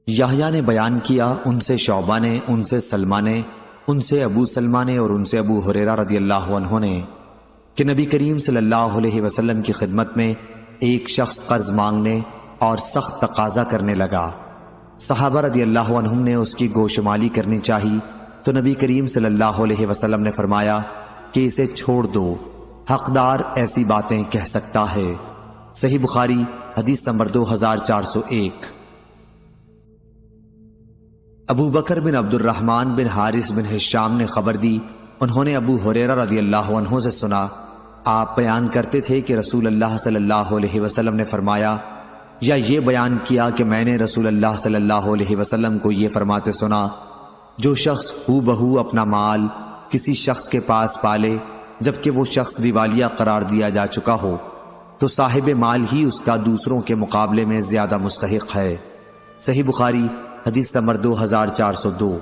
یحییٰ نے بیان کیا، ان سے شعبہ نے، ان سے سلمہ نے، ان سے ابو سلمہ نے اور ان سے ابو ہریرہ رضی اللہ عنہ نے کہ نبی کریم صلی اللہ علیہ وسلم کی خدمت میں ایک شخص قرض مانگنے اور سخت تقاضا کرنے لگا۔ صحابہ رضی اللہ عنہم نے اس کی گوشمالی کرنی چاہی تو نبی کریم صلی اللہ علیہ وسلم نے فرمایا کہ اسے چھوڑ دو، حقدار ایسی باتیں کہہ سکتا ہے۔ صحیح بخاری حدیث نمبر 2401۔ ابو بکر بن عبد الرحمن بن حارث بن ہشام نے خبر دی، انہوں نے ابو ہریرہ رضی اللہ عنہ سے سنا، آپ بیان کرتے تھے کہ رسول اللہ صلی اللہ علیہ وسلم نے فرمایا، یا یہ بیان کیا کہ میں نے رسول اللہ صلی اللہ علیہ وسلم کو یہ فرماتے سنا، جو شخص ہو بہو اپنا مال کسی شخص کے پاس پالے جبکہ وہ شخص دیوالیہ قرار دیا جا چکا ہو تو صاحب مال ہی اس کا دوسروں کے مقابلے میں زیادہ مستحق ہے۔ صحیح بخاری حدیث نمبر 2402۔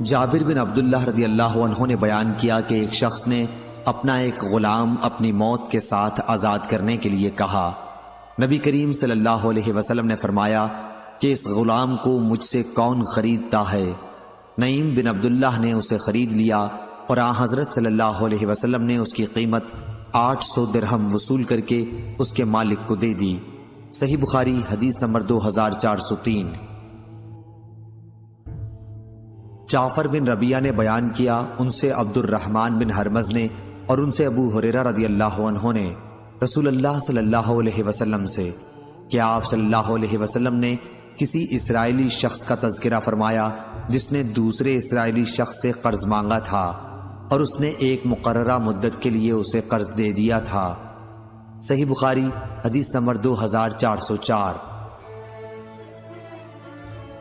جابر بن عبداللہ رضی اللہ عنہ نے بیان کیا کہ ایک شخص نے اپنا ایک غلام اپنی موت کے ساتھ آزاد کرنے کے لیے کہا۔ نبی کریم صلی اللہ علیہ وسلم نے فرمایا کہ اس غلام کو مجھ سے کون خریدتا ہے؟ نعیم بن عبداللہ نے اسے خرید لیا اور آن حضرت صلی اللہ علیہ وسلم نے اس کی قیمت 800 درہم وصول کر کے اس کے مالک کو دے دی۔ صحیح بخاری حدیث نمبر 2403۔ جعفر بن ربیعہ نے بیان کیا، ان سے عبد الرحمن بن ہرمز نے اور ان سے ابو ہریرہ رضی اللہ عنہ نے رسول اللہ صلی اللہ علیہ وسلم سے کہ آپ صلی اللہ علیہ وسلم نے کسی اسرائیلی شخص کا تذکرہ فرمایا جس نے دوسرے اسرائیلی شخص سے قرض مانگا تھا اور اس نے ایک مقررہ مدت کے لیے اسے قرض دے دیا تھا۔ صحیح بخاری حدیث نمبر 2404۔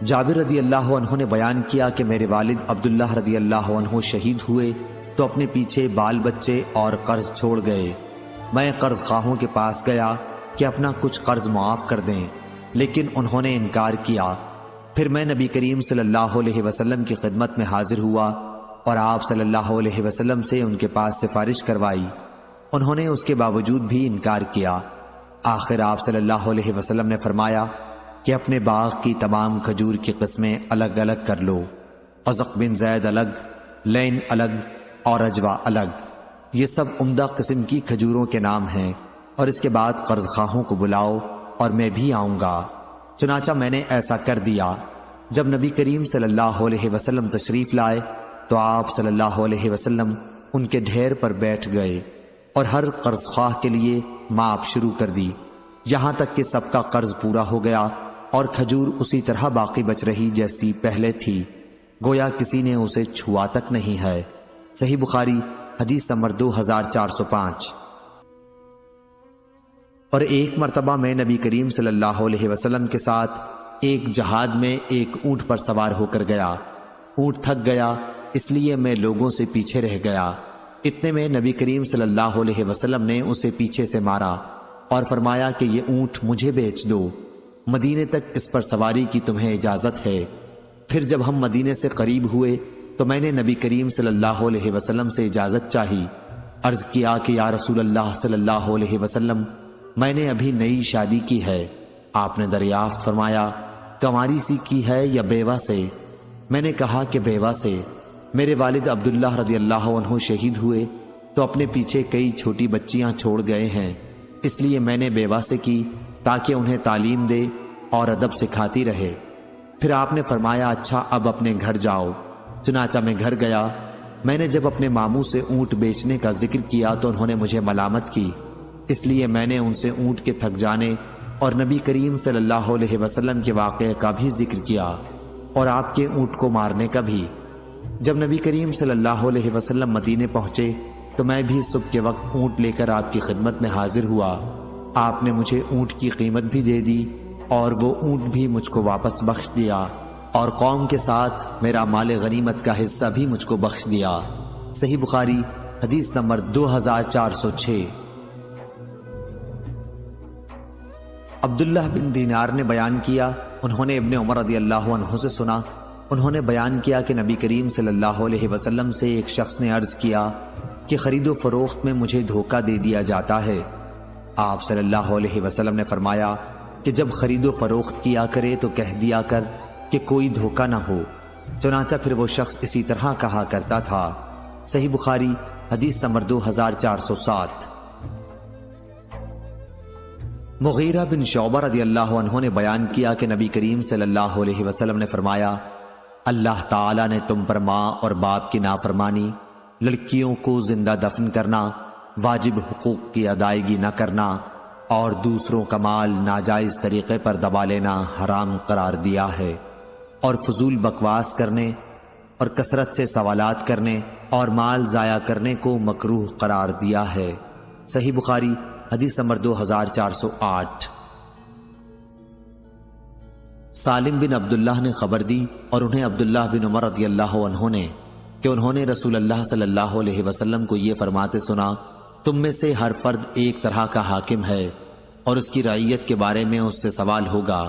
جابر رضی اللہ عنہ نے بیان کیا کہ میرے والد عبداللہ رضی اللہ عنہ شہید ہوئے تو اپنے پیچھے بال بچے اور قرض چھوڑ گئے۔ میں قرض خواہوں کے پاس گیا کہ اپنا کچھ قرض معاف کر دیں، لیکن انہوں نے انکار کیا۔ پھر میں نبی کریم صلی اللہ علیہ وسلم کی خدمت میں حاضر ہوا اور آپ صلی اللہ علیہ وسلم سے ان کے پاس سفارش کروائی، انہوں نے اس کے باوجود بھی انکار کیا۔ آخر آپ صلی اللہ علیہ وسلم نے فرمایا کہ اپنے باغ کی تمام کھجور کی قسمیں الگ الگ کر لو، عزق بن زید الگ، لین الگ اور اجوا الگ، یہ سب عمدہ قسم کی کھجوروں کے نام ہیں، اور اس کے بعد قرض خواہوں کو بلاؤ اور میں بھی آؤں گا۔ چنانچہ میں نے ایسا کر دیا۔ جب نبی کریم صلی اللہ علیہ وسلم تشریف لائے تو آپ صلی اللہ علیہ وسلم ان کے ڈھیر پر بیٹھ گئے اور ہر قرض خواہ کے لیے ماپ شروع کر دی، یہاں تک کہ سب کا قرض پورا ہو گیا اور کھجور اسی طرح باقی بچ رہی جیسی پہلے تھی، گویا کسی نے اسے چھوا تک نہیں ہے۔ صحیح بخاری حدیث نمبر 2405۔ اور ایک مرتبہ میں نبی کریم صلی اللہ علیہ وسلم کے ساتھ ایک جہاد میں ایک اونٹ پر سوار ہو کر گیا۔ اونٹ تھک گیا، اس لیے میں لوگوں سے پیچھے رہ گیا۔ اتنے میں نبی کریم صلی اللہ علیہ وسلم نے اسے پیچھے سے مارا اور فرمایا کہ یہ اونٹ مجھے بیچ دو، مدینے تک اس پر سواری کی تمہیں اجازت ہے۔ پھر جب ہم مدینے سے قریب ہوئے تو میں نے نبی کریم صلی اللہ علیہ وسلم سے اجازت چاہی، عرض کیا کہ یا رسول اللہ صلی اللہ علیہ وسلم، میں نے ابھی نئی شادی کی ہے۔ آپ نے دریافت فرمایا کنواری سی کی ہے یا بیوہ سے؟ میں نے کہا کہ بیوہ سے۔ میرے والد عبداللہ رضی اللہ عنہ شہید ہوئے تو اپنے پیچھے کئی چھوٹی بچیاں چھوڑ گئے ہیں، اس لیے میں نے بیوہ سے کی تاکہ انہیں تعلیم دے اور ادب سکھاتی رہے۔ پھر آپ نے فرمایا اچھا اب اپنے گھر جاؤ۔ چنانچہ میں گھر گیا۔ میں نے جب اپنے ماموں سے اونٹ بیچنے کا ذکر کیا تو انہوں نے مجھے ملامت کی، اس لیے میں نے ان سے اونٹ کے تھک جانے اور نبی کریم صلی اللہ علیہ وسلم کے واقعے کا بھی ذکر کیا اور آپ کے اونٹ کو مارنے کا بھی۔ جب نبی کریم صلی اللہ علیہ وسلم مدینے پہنچے تو میں بھی صبح کے وقت اونٹ لے کر آپ کی خدمت میں حاضر ہوا۔ آپ نے مجھے اونٹ کی قیمت بھی دے دی اور وہ اونٹ بھی مجھ کو واپس بخش دیا اور قوم کے ساتھ میرا مال غنیمت کا حصہ بھی مجھ کو بخش دیا۔ صحیح بخاری حدیث نمبر 2406۔ عبداللہ بن دینار نے بیان کیا، انہوں نے ابن عمر رضی اللہ عنہ سے سنا، انہوں نے بیان کیا کہ نبی کریم صلی اللہ علیہ وسلم سے ایک شخص نے عرض کیا کہ خرید و فروخت میں مجھے دھوکہ دے دیا جاتا ہے۔ آپ صلی اللہ علیہ وسلم نے فرمایا کہ جب خرید و فروخت کیا کرے تو کہہ دیا کر کہ کوئی دھوکہ نہ ہو۔ چنانچہ پھر وہ شخص اسی طرح کہا کرتا تھا۔ صحیح بخاری حدیث نمبر 2407۔ مغیرہ بن شعبہ رضی اللہ عنہ نے بیان کیا کہ نبی کریم صلی اللہ علیہ وسلم نے فرمایا، اللہ تعالیٰ نے تم پر ماں اور باپ کی نافرمانی، لڑکیوں کو زندہ دفن کرنا، واجب حقوق کی ادائیگی نہ کرنا اور دوسروں کا مال ناجائز طریقے پر دبا لینا حرام قرار دیا ہے، اور فضول بکواس کرنے اور کثرت سے سوالات کرنے اور مال ضائع کرنے کو مکروہ قرار دیا ہے۔ صحیح بخاری حدیث نمبر 2408۔ سالم بن عبداللہ نے خبر دی اور انہیں عبداللہ بن عمر رضی اللہ عنہ نے کہ انہوں نے رسول اللہ صلی اللہ علیہ وسلم کو یہ فرماتے سنا، تم میں سے ہر فرد ایک طرح کا حاکم ہے اور اس کی رعیت کے بارے میں اس سے سوال ہوگا،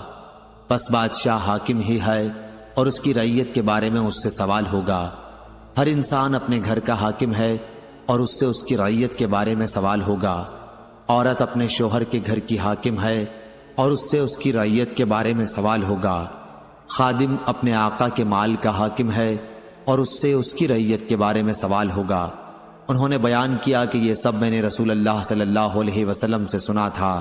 پس بادشاہ حاکم ہی ہے اور اس کی رعیت کے بارے میں اس سے سوال ہوگا۔ ہر انسان اپنے گھر کا حاکم ہے اور اس سے اس کی رعیت کے بارے میں سوال ہوگا۔ عورت اپنے شوہر کے گھر کی حاکم ہے اور اس سے اس کی رعیت کے بارے میں سوال ہوگا۔ خادم اپنے آقا کے مال کا حاکم ہے اور اس سے اس کی رعیت کے بارے میں سوال ہوگا۔ انہوں نے بیان کیا کہ یہ سب میں نے رسول اللہ صلی اللہ علیہ وسلم سے سنا تھا،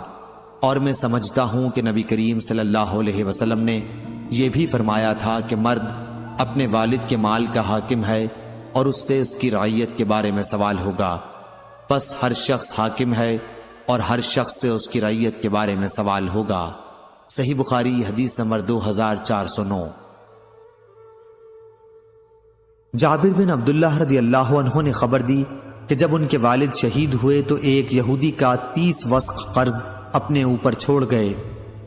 اور میں سمجھتا ہوں کہ نبی کریم صلی اللہ علیہ وسلم نے یہ بھی فرمایا تھا کہ مرد اپنے والد کے مال کا حاکم ہے اور اس سے اس کی رعیت کے بارے میں سوال ہوگا، پس ہر شخص حاکم ہے اور ہر شخص سے اس کی رعیت کے بارے میں سوال ہوگا۔ صحیح بخاری حدیث نمبر 2409۔ جابر بن عبداللہ رضی اللہ عنہ نے خبر دی کہ جب ان کے والد شہید ہوئے تو ایک یہودی کا 30 وسق قرض اپنے اوپر چھوڑ گئے۔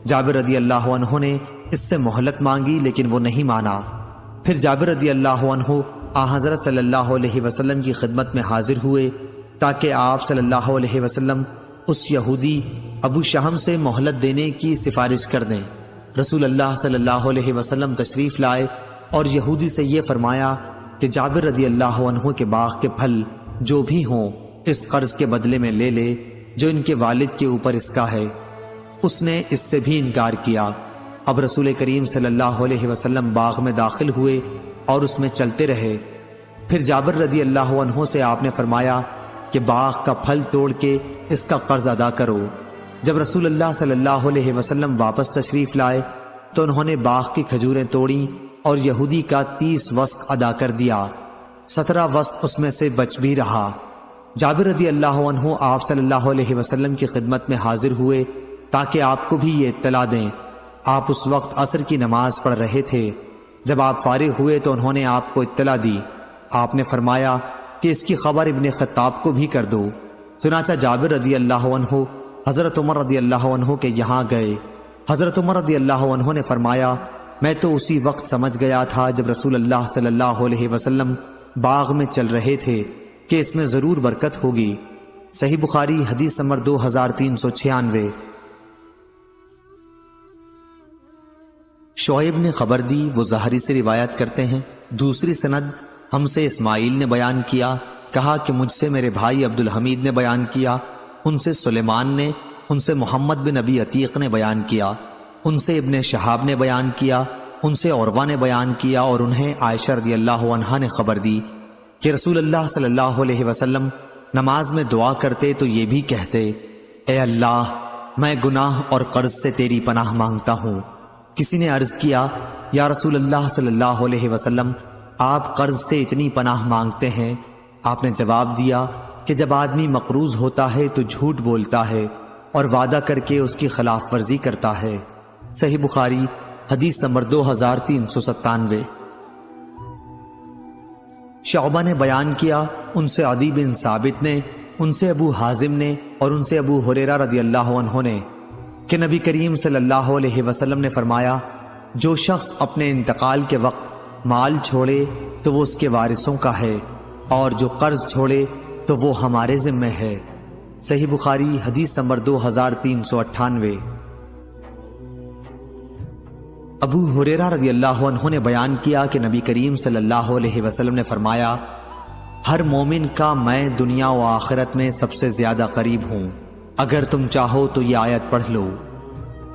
جابر رضی اللہ عنہ نے اس سے مہلت مانگی لیکن وہ نہیں مانا۔ پھر جابر رضی اللہ عنہ حضرت صلی اللہ علیہ وسلم کی خدمت میں حاضر ہوئے تاکہ آپ صلی اللہ علیہ وسلم اس یہودی ابو شہم سے مہلت دینے کی سفارش کر دیں۔ رسول اللہ صلی اللہ علیہ وسلم تشریف لائے اور یہودی سے یہ فرمایا کہ جابر رضی اللہ عنہ کے باغ کے پھل جو بھی ہوں اس قرض کے بدلے میں لے لے جو ان کے والد کے اوپر اس کا ہے۔ اس نے اس سے بھی انکار کیا۔ اب رسول کریم صلی اللہ علیہ وسلم باغ میں داخل ہوئے اور اس میں چلتے رہے۔ پھر جابر رضی اللہ عنہ سے آپ نے فرمایا کہ باغ کا پھل توڑ کے اس کا قرض ادا کرو۔ جب رسول اللہ صلی اللہ علیہ وسلم واپس تشریف لائے تو انہوں نے باغ کی کھجوریں توڑیں اور یہودی کا 30 وسق ادا کر دیا، 17 وسق اس میں سے بچ بھی رہا۔ جابر رضی اللہ عنہ آپ صلی اللہ علیہ وسلم کی خدمت میں حاضر ہوئے تاکہ آپ کو بھی یہ اطلاع دیں۔ آپ اس وقت عصر کی نماز پڑھ رہے تھے۔ جب آپ فارغ ہوئے تو انہوں نے آپ کو اطلاع دی۔ آپ نے فرمایا کہ اس کی خبر ابن خطاب کو بھی کر دو۔ چنانچہ جابر رضی اللہ عنہ حضرت عمر رضی اللہ عنہ کے یہاں گئے۔ حضرت عمر رضی اللہ عنہ نے فرمایا میں تو اسی وقت سمجھ گیا تھا جب رسول اللہ صلی اللہ علیہ وسلم باغ میں چل رہے تھے کہ اس میں ضرور برکت ہوگی۔ صحیح بخاری حدیث نمبر 2396۔ شعیب نے خبر دی، وہ زہری سے روایت کرتے ہیں۔ دوسری سند ہم سے اسماعیل نے بیان کیا، کہا کہ مجھ سے میرے بھائی عبد الحمید نے بیان کیا، ان سے سلیمان نے، ان سے محمد بن ابی عتیق نے بیان کیا، ان سے ابن شہاب نے بیان کیا، ان سے عروہ نے بیان کیا، اور انہیں عائشہ رضی اللہ عنہا نے خبر دی کہ رسول اللہ صلی اللہ علیہ وسلم نماز میں دعا کرتے تو یہ بھی کہتے، اے اللہ میں گناہ اور قرض سے تیری پناہ مانگتا ہوں۔ کسی نے عرض کیا یا رسول اللہ صلی اللہ علیہ وسلم آپ قرض سے اتنی پناہ مانگتے ہیں؟ آپ نے جواب دیا کہ جب آدمی مقروض ہوتا ہے تو جھوٹ بولتا ہے اور وعدہ کر کے اس کی خلاف ورزی کرتا ہے۔ صحیح بخاری حدیث نمبر 2397۔ شعبہ نے بیان کیا، ان سے عدی بن ثابت نے، ان سے ابو حازم نے، اور ان سے ابو ہریرہ رضی اللہ عنہ نے کہ نبی کریم صلی اللہ علیہ وسلم نے فرمایا جو شخص اپنے انتقال کے وقت مال چھوڑے تو وہ اس کے وارثوں کا ہے، اور جو قرض چھوڑے تو وہ ہمارے ذمہ ہے۔ صحیح بخاری حدیث نمبر 2398۔ ابو ہریرہ رضی اللہ عنہ نے بیان کیا کہ نبی کریم صلی اللہ علیہ وسلم نے فرمایا ہر مومن کا میں دنیا و آخرت میں سب سے زیادہ قریب ہوں۔ اگر تم چاہو تو یہ آیت پڑھ لو،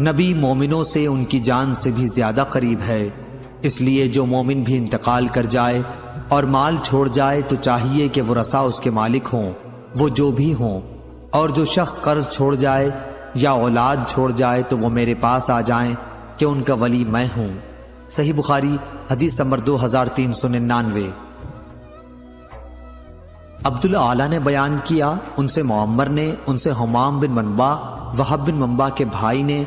نبی مومنوں سے ان کی جان سے بھی زیادہ قریب ہے، اس لیے جو مومن بھی انتقال کر جائے اور مال چھوڑ جائے تو چاہیے کہ ورثہ اس کے مالک ہوں، وہ جو بھی ہوں، اور جو شخص قرض چھوڑ جائے یا اولاد چھوڑ جائے تو وہ میرے پاس آ جائیں کہ ان کا ولی میں ہوں۔ صحیح بخاری حدیث نمبر 2399۔ عبدالعالی نے بیان کیا، ان سے معمر نے، ان سے حمام بن منبع، وہب بن منبع کے بھائی نے،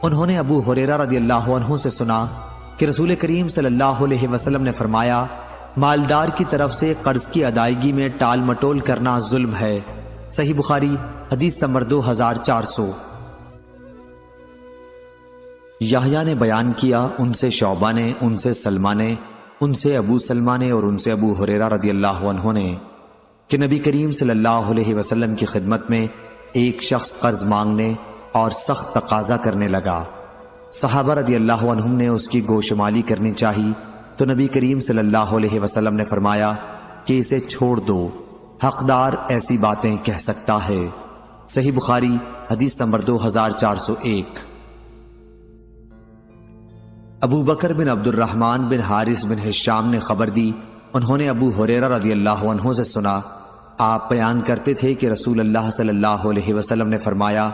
انہوں نے ابو ہریرہ رضی اللہ عنہ سے سنا کہ رسول کریم صلی اللہ علیہ وسلم نے فرمایا، مالدار کی طرف سے قرض کی ادائیگی میں ٹال مٹول کرنا ظلم ہے۔ صحیح بخاری حدیث نمبر 2400۔ یحییٰ نے بیان کیا، ان سے شعبہ نے، ان سے سلمہ نے، ان سے ابو سلمہ نے اور ان سے ابو ہریرہ رضی اللہ عنہ نے کہ نبی کریم صلی اللہ علیہ وسلم کی خدمت میں ایک شخص قرض مانگنے اور سخت تقاضا کرنے لگا۔ صحابہ رضی اللہ عنہم نے اس کی گوشمالی کرنی چاہی تو نبی کریم صلی اللہ علیہ وسلم نے فرمایا کہ اسے چھوڑ دو، حقدار ایسی باتیں کہہ سکتا ہے۔ صحیح بخاری حدیث نمبر 2401۔ ابو بکر بن عبد الرحمن بن حارث بن ہشام نے خبر دی، انہوں نے ابو ہریرہ رضی اللہ عنہ سے سنا، آپ بیان کرتے تھے کہ رسول اللہ صلی اللہ علیہ وسلم نے فرمایا،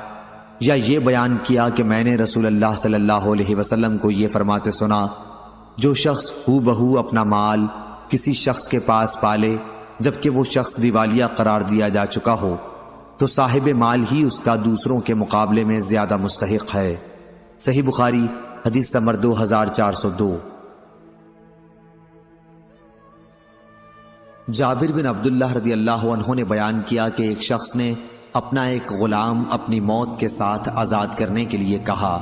یا یہ بیان کیا کہ میں نے رسول اللہ صلی اللہ علیہ وسلم کو یہ فرماتے سنا، جو شخص ہو بہو اپنا مال کسی شخص کے پاس پالے جبکہ وہ شخص دیوالیہ قرار دیا جا چکا ہو تو صاحب مال ہی اس کا دوسروں کے مقابلے میں زیادہ مستحق ہے۔ صحیح بخاری حدیث نمبر 2402۔ جابر بن عبداللہ رضی اللہ عنہ نے بیان کیا کہ ایک شخص نے اپنا ایک غلام اپنی موت کے ساتھ آزاد کرنے کے لیے کہا۔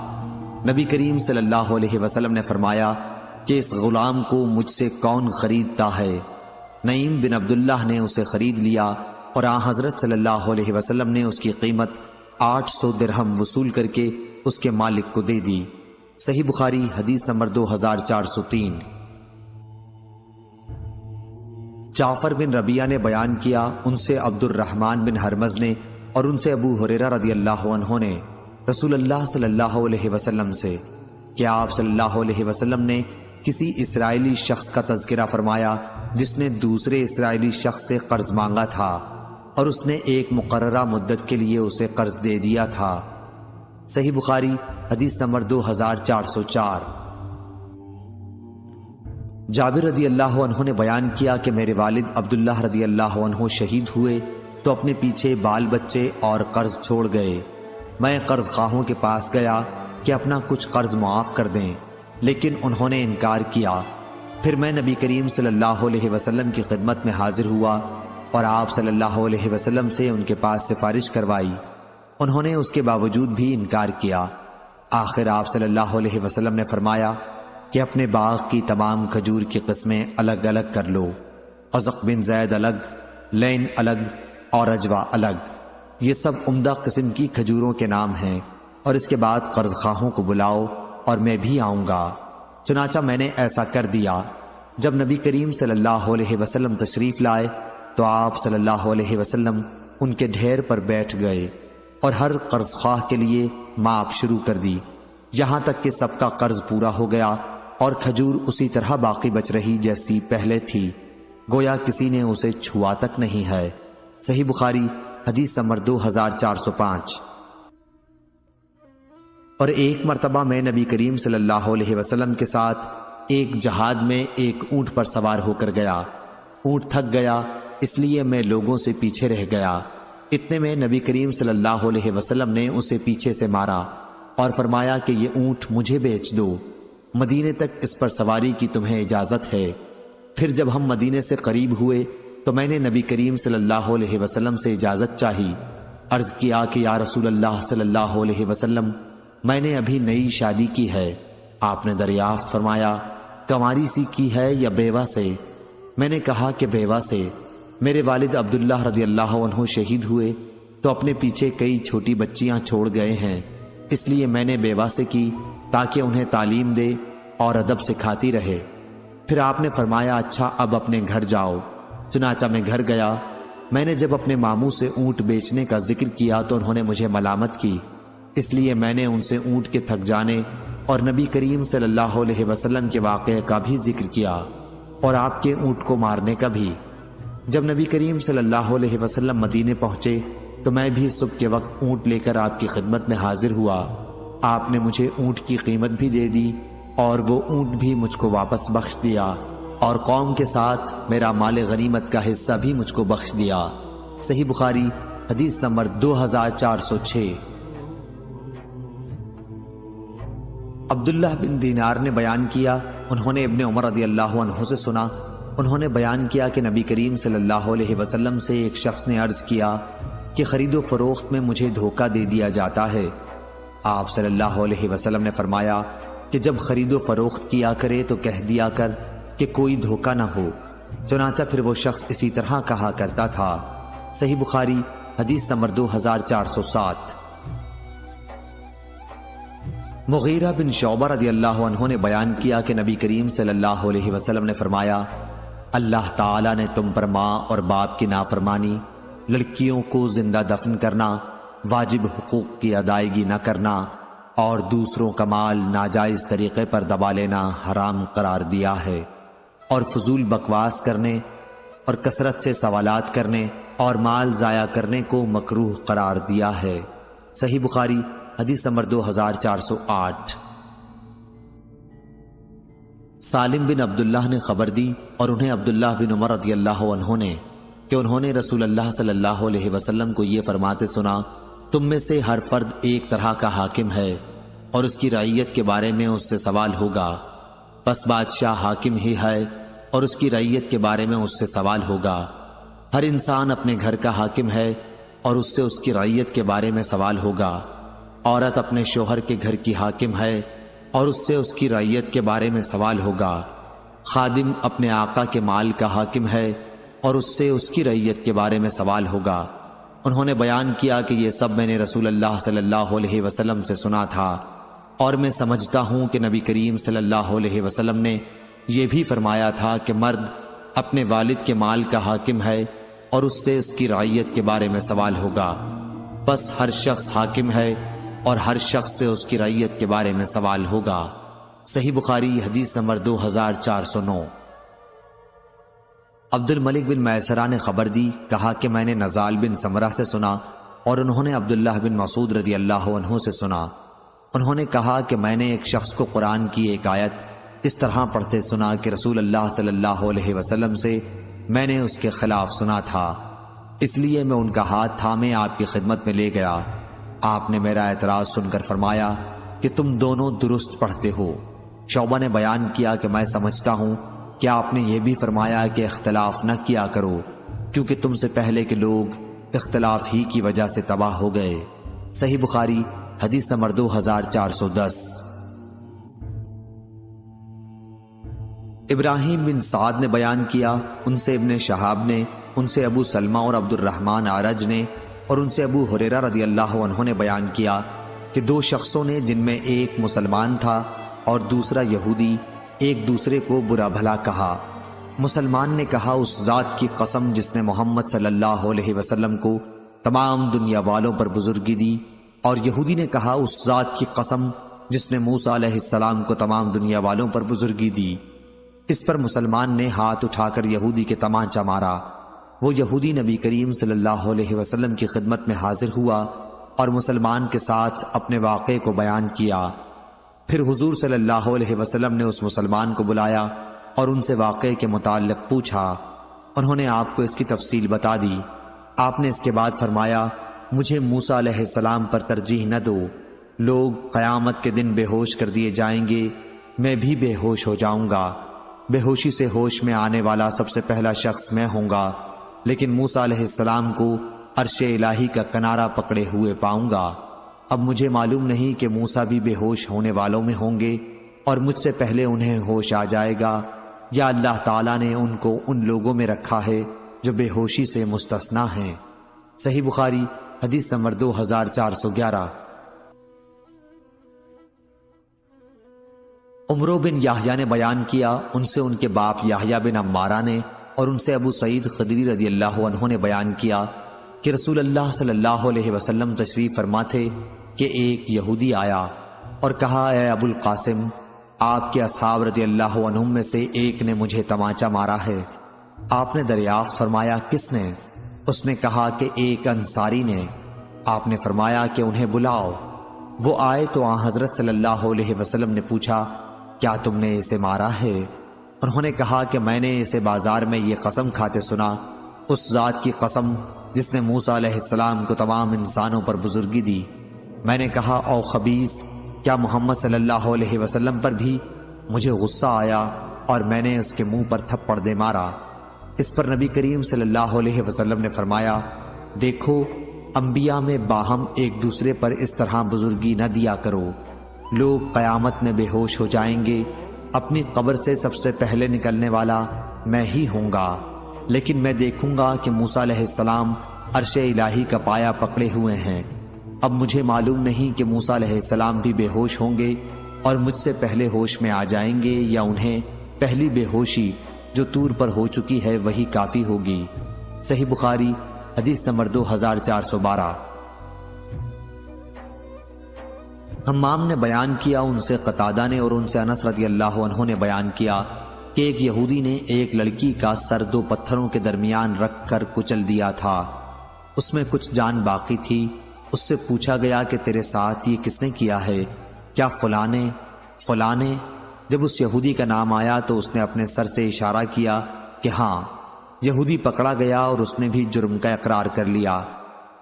نبی کریم صلی اللہ علیہ وسلم نے فرمایا کہ اس غلام کو مجھ سے کون خریدتا ہے؟ نعیم بن عبداللہ نے اسے خرید لیا اور آن حضرت صلی اللہ علیہ وسلم نے اس کی قیمت 800 درہم وصول کر کے اس کے مالک کو دے دی۔ صحیح بخاری حدیث نمبر 2403۔ جعفر بن ربیعہ نے بیان کیا، ان سے عبد الرحمن بن ہرمز نے اور ان سے ابو ہریرہ رضی اللہ عنہ نے رسول اللہ صلی اللہ علیہ وسلم سے کہ آپ صلی اللہ علیہ وسلم نے کسی اسرائیلی شخص کا تذکرہ فرمایا جس نے دوسرے اسرائیلی شخص سے قرض مانگا تھا اور اس نے ایک مقررہ مدت کے لیے اسے قرض دے دیا تھا۔ صحیح بخاری حدیث نمبر 2404۔ جابر رضی اللہ عنہ نے بیان کیا کہ میرے والد عبداللہ رضی اللہ عنہ شہید ہوئے تو اپنے پیچھے بال بچے اور قرض چھوڑ گئے۔ میں قرض خواہوں کے پاس گیا کہ اپنا کچھ قرض معاف کر دیں، لیکن انہوں نے انکار کیا۔ پھر میں نبی کریم صلی اللہ علیہ وسلم کی خدمت میں حاضر ہوا اور آپ صلی اللہ علیہ وسلم سے ان کے پاس سفارش کروائی۔ انہوں نے اس کے باوجود بھی انکار کیا۔ آخر آپ صلی اللہ علیہ وسلم نے فرمایا کہ اپنے باغ کی تمام کھجور کی قسمیں الگ الگ کر لو، ازق بن زید الگ، لین الگ اور اجوا الگ، یہ سب عمدہ قسم کی کھجوروں کے نام ہیں، اور اس کے بعد قرض خواہوں کو بلاؤ اور میں بھی آؤں گا۔ چنانچہ میں نے ایسا کر دیا۔ جب نبی کریم صلی اللہ علیہ وسلم تشریف لائے تو آپ صلی اللہ علیہ وسلم ان کے ڈھیر پر بیٹھ گئے اور ہر قرض خواہ کے لیے ماپ شروع کر دی، یہاں تک کہ سب کا قرض پورا ہو گیا اور کھجور اسی طرح باقی بچ رہی جیسی پہلے تھی، گویا کسی نے اسے چھوا تک نہیں ہے۔ صحیح بخاری حدیث نمبر 2405۔ اور ایک مرتبہ میں نبی کریم صلی اللہ علیہ وسلم کے ساتھ ایک جہاد میں ایک اونٹ پر سوار ہو کر گیا۔ اونٹ تھک گیا، اس لیے میں لوگوں سے پیچھے رہ گیا۔ اتنے میں نبی کریم صلی اللہ علیہ وسلم نے اسے پیچھے سے مارا اور فرمایا کہ یہ اونٹ مجھے بیچ دو، مدینے تک اس پر سواری کی تمہیں اجازت ہے۔ پھر جب ہم مدینے سے قریب ہوئے تو میں نے نبی کریم صلی اللہ علیہ وسلم سے اجازت چاہی۔ عرض کیا کہ یا رسول اللہ صلی اللہ علیہ وسلم، میں نے ابھی نئی شادی کی ہے۔ آپ نے دریافت فرمایا کنواری سی کی ہے یا بیوہ سے؟ میں نے کہا کہ بیوہ سے۔ میرے والد عبداللہ رضی اللہ عنہ شہید ہوئے تو اپنے پیچھے کئی چھوٹی بچیاں چھوڑ گئے ہیں، اس لیے میں نے بیوہ سے کی تاکہ انہیں تعلیم دے اور ادب سکھاتی رہے۔ پھر آپ نے فرمایا اچھا اب اپنے گھر جاؤ۔ چنانچہ میں گھر گیا میں نے جب اپنے ماموں سے اونٹ بیچنے کا ذکر کیا تو انہوں نے مجھے ملامت کی، اس لیے میں نے ان سے اونٹ کے تھک جانے اور نبی کریم صلی اللہ علیہ وسلم کے واقعے کا بھی ذکر کیا اور آپ کے اونٹ کو مارنے کا بھی۔ جب نبی کریم صلی اللہ علیہ وسلم مدینے پہنچے تو میں بھی صبح کے وقت اونٹ لے کر آپ کی خدمت میں حاضر ہوا۔ آپ نے مجھے اونٹ کی قیمت بھی دے دی اور وہ اونٹ بھی مجھ کو واپس بخش دیا، اور قوم کے ساتھ میرا مال غنیمت کا حصہ بھی مجھ کو بخش دیا۔ صحیح بخاری حدیث نمبر 2406۔ عبداللہ بن دینار نے بیان کیا، انہوں نے ابن عمر رضی اللہ عنہ سے سنا، انہوں نے بیان کیا کہ نبی کریم صلی اللہ علیہ وسلم سے ایک شخص نے عرض کیا کہ خرید و فروخت میں مجھے دھوکہ دے دیا جاتا ہے۔ آپ صلی اللہ علیہ وسلم نے فرمایا کہ جب خرید و فروخت کیا کرے تو کہہ دیا کر کہ کوئی دھوکہ نہ ہو۔ چنانچہ پھر وہ شخص اسی طرح کہا کرتا تھا۔ صحیح بخاری حدیث نمبر 2407۔ مغیرہ بن شعبہ رضی اللہ عنہ نے بیان کیا کہ نبی کریم صلی اللہ علیہ وسلم نے فرمایا، اللہ تعالیٰ نے تم پر ماں اور باپ کی نافرمانی، لڑکیوں کو زندہ دفن کرنا، واجب حقوق کی ادائیگی نہ کرنا اور دوسروں کا مال ناجائز طریقے پر دبا لینا حرام قرار دیا ہے، اور فضول بکواس کرنے اور کثرت سے سوالات کرنے اور مال ضائع کرنے کو مکروہ قرار دیا ہے۔ صحیح بخاری حدیث نمبر 2408۔ سالم بن عبداللہ نے خبر دی اور انہیں عبداللہ بن عمر رضی اللہ عنہ نے کہ انہوں نے رسول اللہ صلی اللہ علیہ وسلم کو یہ فرماتے سنا، تم میں سے ہر فرد ایک طرح کا حاکم ہے اور اس کی رعیت کے بارے میں اس سے سوال ہوگا، پس بادشاہ حاکم ہی ہے اور اس کی رعیت کے بارے میں اس سے سوال ہوگا۔ ہر انسان اپنے گھر کا حاکم ہے اور اس سے اس کی رعیت کے بارے میں سوال ہوگا۔ عورت اپنے شوہر کے گھر کی حاکم ہے اور اس سے اس کی رعیت کے بارے میں سوال ہوگا۔ خادم اپنے آقا کے مال کا حاکم ہے اور اس سے اس کی رعیت کے بارے میں سوال ہوگا۔ انہوں نے بیان کیا کہ یہ سب میں نے رسول اللہ صلی اللہ علیہ وسلم سے سنا تھا، اور میں سمجھتا ہوں کہ نبی کریم صلی اللہ علیہ وسلم نے یہ بھی فرمایا تھا کہ مرد اپنے والد کے مال کا حاکم ہے اور اس سے اس کی رعیت کے بارے میں سوال ہوگا۔ بس ہر شخص حاکم ہے اور ہر شخص سے اس کی رعیت کے بارے میں سوال ہوگا۔ صحیح بخاری حدیث نمبر 2409۔ عبد الملک بن میسرہ نے خبر دی، کہا کہ میں نے نزال بن سمرہ سے سنا اور انہوں نے عبداللہ بن مسعود رضی اللہ عنہ سے سنا۔ انہوں نے کہا کہ میں نے ایک شخص کو قرآن کی ایک آیت اس طرح پڑھتے سنا کہ رسول اللہ صلی اللہ علیہ وسلم سے میں نے اس کے خلاف سنا تھا، اس لیے میں ان کا ہاتھ تھامے آپ کی خدمت میں لے گیا۔ آپ نے میرا اعتراض سن کر فرمایا کہ تم دونوں درست پڑھتے ہو۔ شعبہ نے بیان کیا کہ میں سمجھتا ہوں کہ آپ نے یہ بھی فرمایا کہ اختلاف نہ کیا کرو، کیونکہ تم سے پہلے کے لوگ اختلاف ہی کی وجہ سے تباہ ہو گئے۔ صحیح بخاری حدیث نمبر 2410۔ ابراہیم بن سعد نے بیان کیا، ان سے ابن شہاب نے، ان سے ابو سلمہ اور عبد الرحمن اعرج نے، اور ان سے ابو ہریرہ رضی اللہ عنہ نے بیان کیا کہ دو شخصوں نے، جن میں ایک مسلمان تھا اور دوسرا یہودی، ایک دوسرے کو برا بھلا کہا۔ مسلمان نے کہا، اس ذات کی قسم جس نے محمد صلی اللہ علیہ وسلم کو تمام دنیا والوں پر بزرگی دی، اور یہودی نے کہا، اس ذات کی قسم جس نے موسیٰ علیہ السلام کو تمام دنیا والوں پر بزرگی دی۔ اس پر مسلمان نے ہاتھ اٹھا کر یہودی کے تمانچہ مارا۔ وہ یہودی نبی کریم صلی اللہ علیہ وسلم کی خدمت میں حاضر ہوا اور مسلمان کے ساتھ اپنے واقعے کو بیان کیا۔ پھر حضور صلی اللہ علیہ وسلم نے اس مسلمان کو بلایا اور ان سے واقعے کے متعلق پوچھا۔ انہوں نے آپ کو اس کی تفصیل بتا دی۔ آپ نے اس کے بعد فرمایا، مجھے موسیٰ علیہ السلام پر ترجیح نہ دو، لوگ قیامت کے دن بے ہوش کر دیے جائیں گے، میں بھی بے ہوش ہو جاؤں گا۔ بے ہوشی سے ہوش میں آنے والا سب سے پہلا شخص میں ہوں گا، لیکن موسیٰ علیہ السلام کو عرش الہی کا کنارہ پکڑے ہوئے پاؤں گا۔ اب مجھے معلوم نہیں کہ موسیٰ بھی بے ہوش ہونے والوں میں ہوں گے اور مجھ سے پہلے انہیں ہوش آ جائے گا، یا اللہ تعالیٰ نے ان کو ان لوگوں میں رکھا ہے جو بے ہوشی سے مستثنیٰ ہیں۔ صحیح بخاری حدیث نمبر 2411۔ عمرو بن یحییٰ نے بیان کیا، ان سے ان کے باپ یحییٰ بن عمارہ نے، اور ان سے ابو سعید خدری رضی اللہ عنہ نے بیان کیا کہ رسول اللہ صلی اللہ علیہ وسلم تشریف فرما تھے کہ ایک یہودی آیا اور کہا، اے ابو القاسم، آپ کے اصحاب رضی اللہ عنہم میں سے ایک نے مجھے تمانچہ مارا ہے۔ آپ نے دریافت فرمایا، کس نے؟ اس نے کہا کہ ایک انصاری نے۔ آپ نے فرمایا کہ انہیں بلاؤ۔ وہ آئے تو آن حضرت صلی اللہ علیہ وسلم نے پوچھا، کیا تم نے اسے مارا ہے؟ انہوں نے کہا کہ میں نے اسے بازار میں یہ قسم کھاتے سنا، اس ذات کی قسم جس نے موسیٰ علیہ السلام کو تمام انسانوں پر بزرگی دی۔ میں نے کہا، او خبیث، کیا محمد صلی اللہ علیہ وسلم پر بھی؟ مجھے غصہ آیا اور میں نے اس کے منہ پر تھپڑ دے مارا۔ اس پر نبی کریم صلی اللہ علیہ وسلم نے فرمایا، دیکھو، انبیاء میں باہم ایک دوسرے پر اس طرح بزرگی نہ دیا کرو۔ لوگ قیامت میں بے ہوش ہو جائیں گے، اپنی قبر سے سب سے پہلے نکلنے والا میں ہی ہوں گا، لیکن میں دیکھوں گا کہ موسیٰ علیہ السلام عرش الہی کا پایا پکڑے ہوئے ہیں۔ اب مجھے معلوم نہیں کہ موسیٰ علیہ السلام بھی بے ہوش ہوں گے اور مجھ سے پہلے ہوش میں آ جائیں گے، یا انہیں پہلی بے ہوشی جو طور پر ہو چکی ہے وہی کافی ہوگی۔ صحیح بخاری حدیث نمبر 2412۔ حمام نے بیان کیا، ان سے قتادہ نے اور ان سے انس رضی اللہ عنہ نے بیان کیا کہ ایک یہودی نے ایک لڑکی کا سر دو پتھروں کے درمیان رکھ کر کچل دیا تھا، اس میں کچھ جان باقی تھی۔ اس سے پوچھا گیا کہ تیرے ساتھ یہ کس نے کیا ہے؟ کیا فلاں نے؟ جب اس یہودی کا نام آیا تو اس نے اپنے سر سے اشارہ کیا کہ ہاں۔ یہودی پکڑا گیا اور اس نے بھی جرم کا اقرار کر لیا۔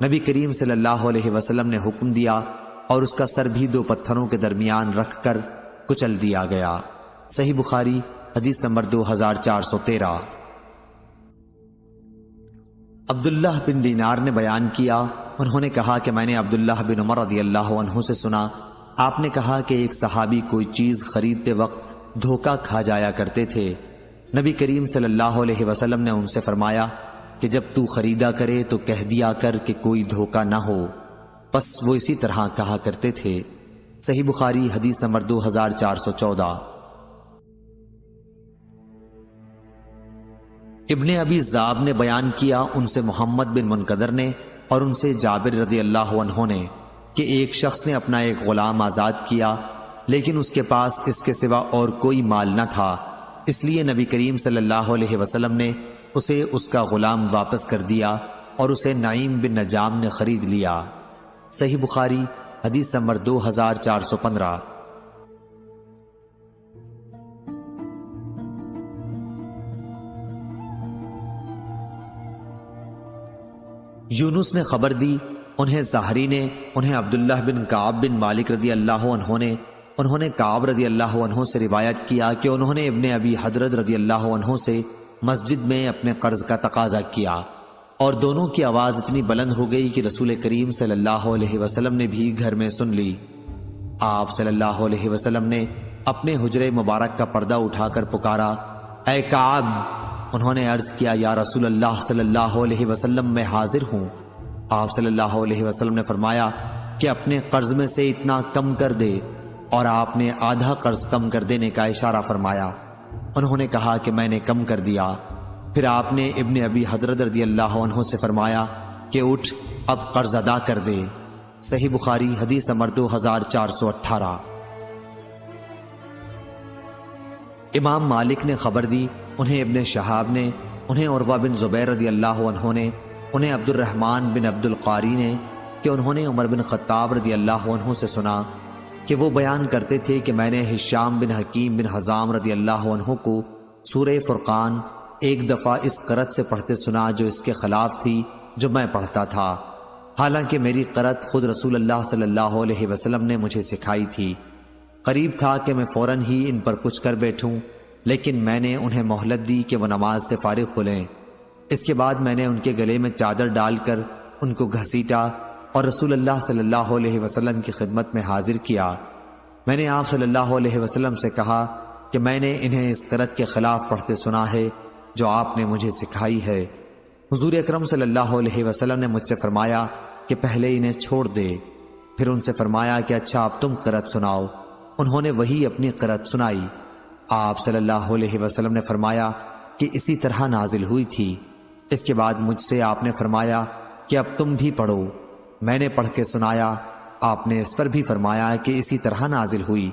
نبی کریم صلی اللہ علیہ وسلم نے حکم دیا اور اس کا سر بھی دو پتھروں کے درمیان رکھ کر کچل دیا گیا۔ صحیح بخاری حدیث نمبر 2413۔ عبداللہ بن دینار نے بیان کیا، انہوں نے کہا کہ میں نے عبداللہ بن عمر رضی اللہ عنہ سے سنا، آپ نے کہا کہ ایک صحابی کوئی چیز خریدتے وقت دھوکہ کھا جایا کرتے تھے۔ نبی کریم صلی اللہ علیہ وسلم نے ان سے فرمایا کہ جب تو خریدا کرے تو کہہ دیا کر کہ کوئی دھوکہ نہ ہو، بس وہ اسی طرح کہا کرتے تھے۔ صحیح بخاری حدیث نمبر 2414۔ ابن ابی ذئب نے بیان کیا، ان سے محمد بن منقدر نے اور ان سے جابر رضی اللہ عنہ نے کہ ایک شخص نے اپنا ایک غلام آزاد کیا، لیکن اس کے پاس اس کے سوا اور کوئی مال نہ تھا، اس لیے نبی کریم صلی اللہ علیہ وسلم نے اسے اس کا غلام واپس کر دیا اور اسے نعیم بن نجام نے خرید لیا۔ صحیح بخاری حدیث نمبر 2415۔ یونس نے خبر دی، انہیں زہری نے، انہیں عبداللہ بن کعب بن مالک رضی اللہ عنہ نے، انہوں نے کعب رضی اللہ عنہ سے روایت کیا کہ انہوں نے ابن ابی حضرت رضی اللہ عنہ سے مسجد میں اپنے قرض کا تقاضا کیا، اور دونوں کی آواز اتنی بلند ہو گئی کہ رسول کریم صلی اللہ علیہ وسلم نے بھی گھر میں سن لی۔ آپ صلی اللہ علیہ وسلم نے اپنے حجرے مبارک کا پردہ اٹھا کر پکارا، اے کعب! انہوں نے عرض کیا، یا رسول اللہ صلی اللہ علیہ وسلم میں حاضر ہوں۔ آپ صلی اللہ علیہ وسلم نے فرمایا کہ اپنے قرض میں سے اتنا کم کر دے، اور آپ نے آدھا قرض کم کر دینے کا اشارہ فرمایا۔ انہوں نے کہا کہ میں نے کم کر دیا۔ پھر آپ نے ابن ابی حضرت رضی اللہ عنہ سے فرمایا کہ اٹھ، اب قرض ادا کر دے۔ صحیح بخاری حدیث نمبر 2418۔ امام مالک نے خبر دی، انہیں ابن شہاب نے، انہیں عروہ بن زبیر رضی اللہ عنہ نے، انہیں عبد الرحمن بن عبد القاری نے کہ انہوں نے عمر بن خطاب رضی اللہ عنہ سے سنا کہ وہ بیان کرتے تھے کہ میں نے ہشام بن حکیم بن حزام رضی اللہ عنہ کو سورہ فرقان ایک دفعہ اس قرأت سے پڑھتے سنا جو اس کے خلاف تھی جو میں پڑھتا تھا، حالانکہ میری قرأت خود رسول اللہ صلی اللہ علیہ وسلم نے مجھے سکھائی تھی۔ قریب تھا کہ میں فوراً ہی ان پر کچھ کر بیٹھوں، لیکن میں نے انہیں مہلت دی کہ وہ نماز سے فارغ ہو لیں۔ اس کے بعد میں نے ان کے گلے میں چادر ڈال کر ان کو گھسیٹا اور رسول اللہ صلی اللہ علیہ وسلم کی خدمت میں حاضر کیا۔ میں نے آپ صلی اللہ علیہ وسلم سے کہا کہ میں نے انہیں اس قرأت کے خلاف پڑھتے سنا ہے جو آپ نے مجھے سکھائی ہے۔ حضور اکرم صلی اللہ علیہ وسلم نے مجھ سے فرمایا کہ پہلے انہیں چھوڑ دے، پھر ان سے فرمایا کہ اچھا اب تم قرأت سناؤ۔ انہوں نے وہی اپنی قرأت سنائی۔ آپ صلی اللہ علیہ وسلم نے فرمایا کہ اسی طرح نازل ہوئی تھی۔ اس کے بعد مجھ سے آپ نے فرمایا کہ اب تم بھی پڑھو۔ میں نے پڑھ کے سنایا، آپ نے اس پر بھی فرمایا کہ اسی طرح نازل ہوئی۔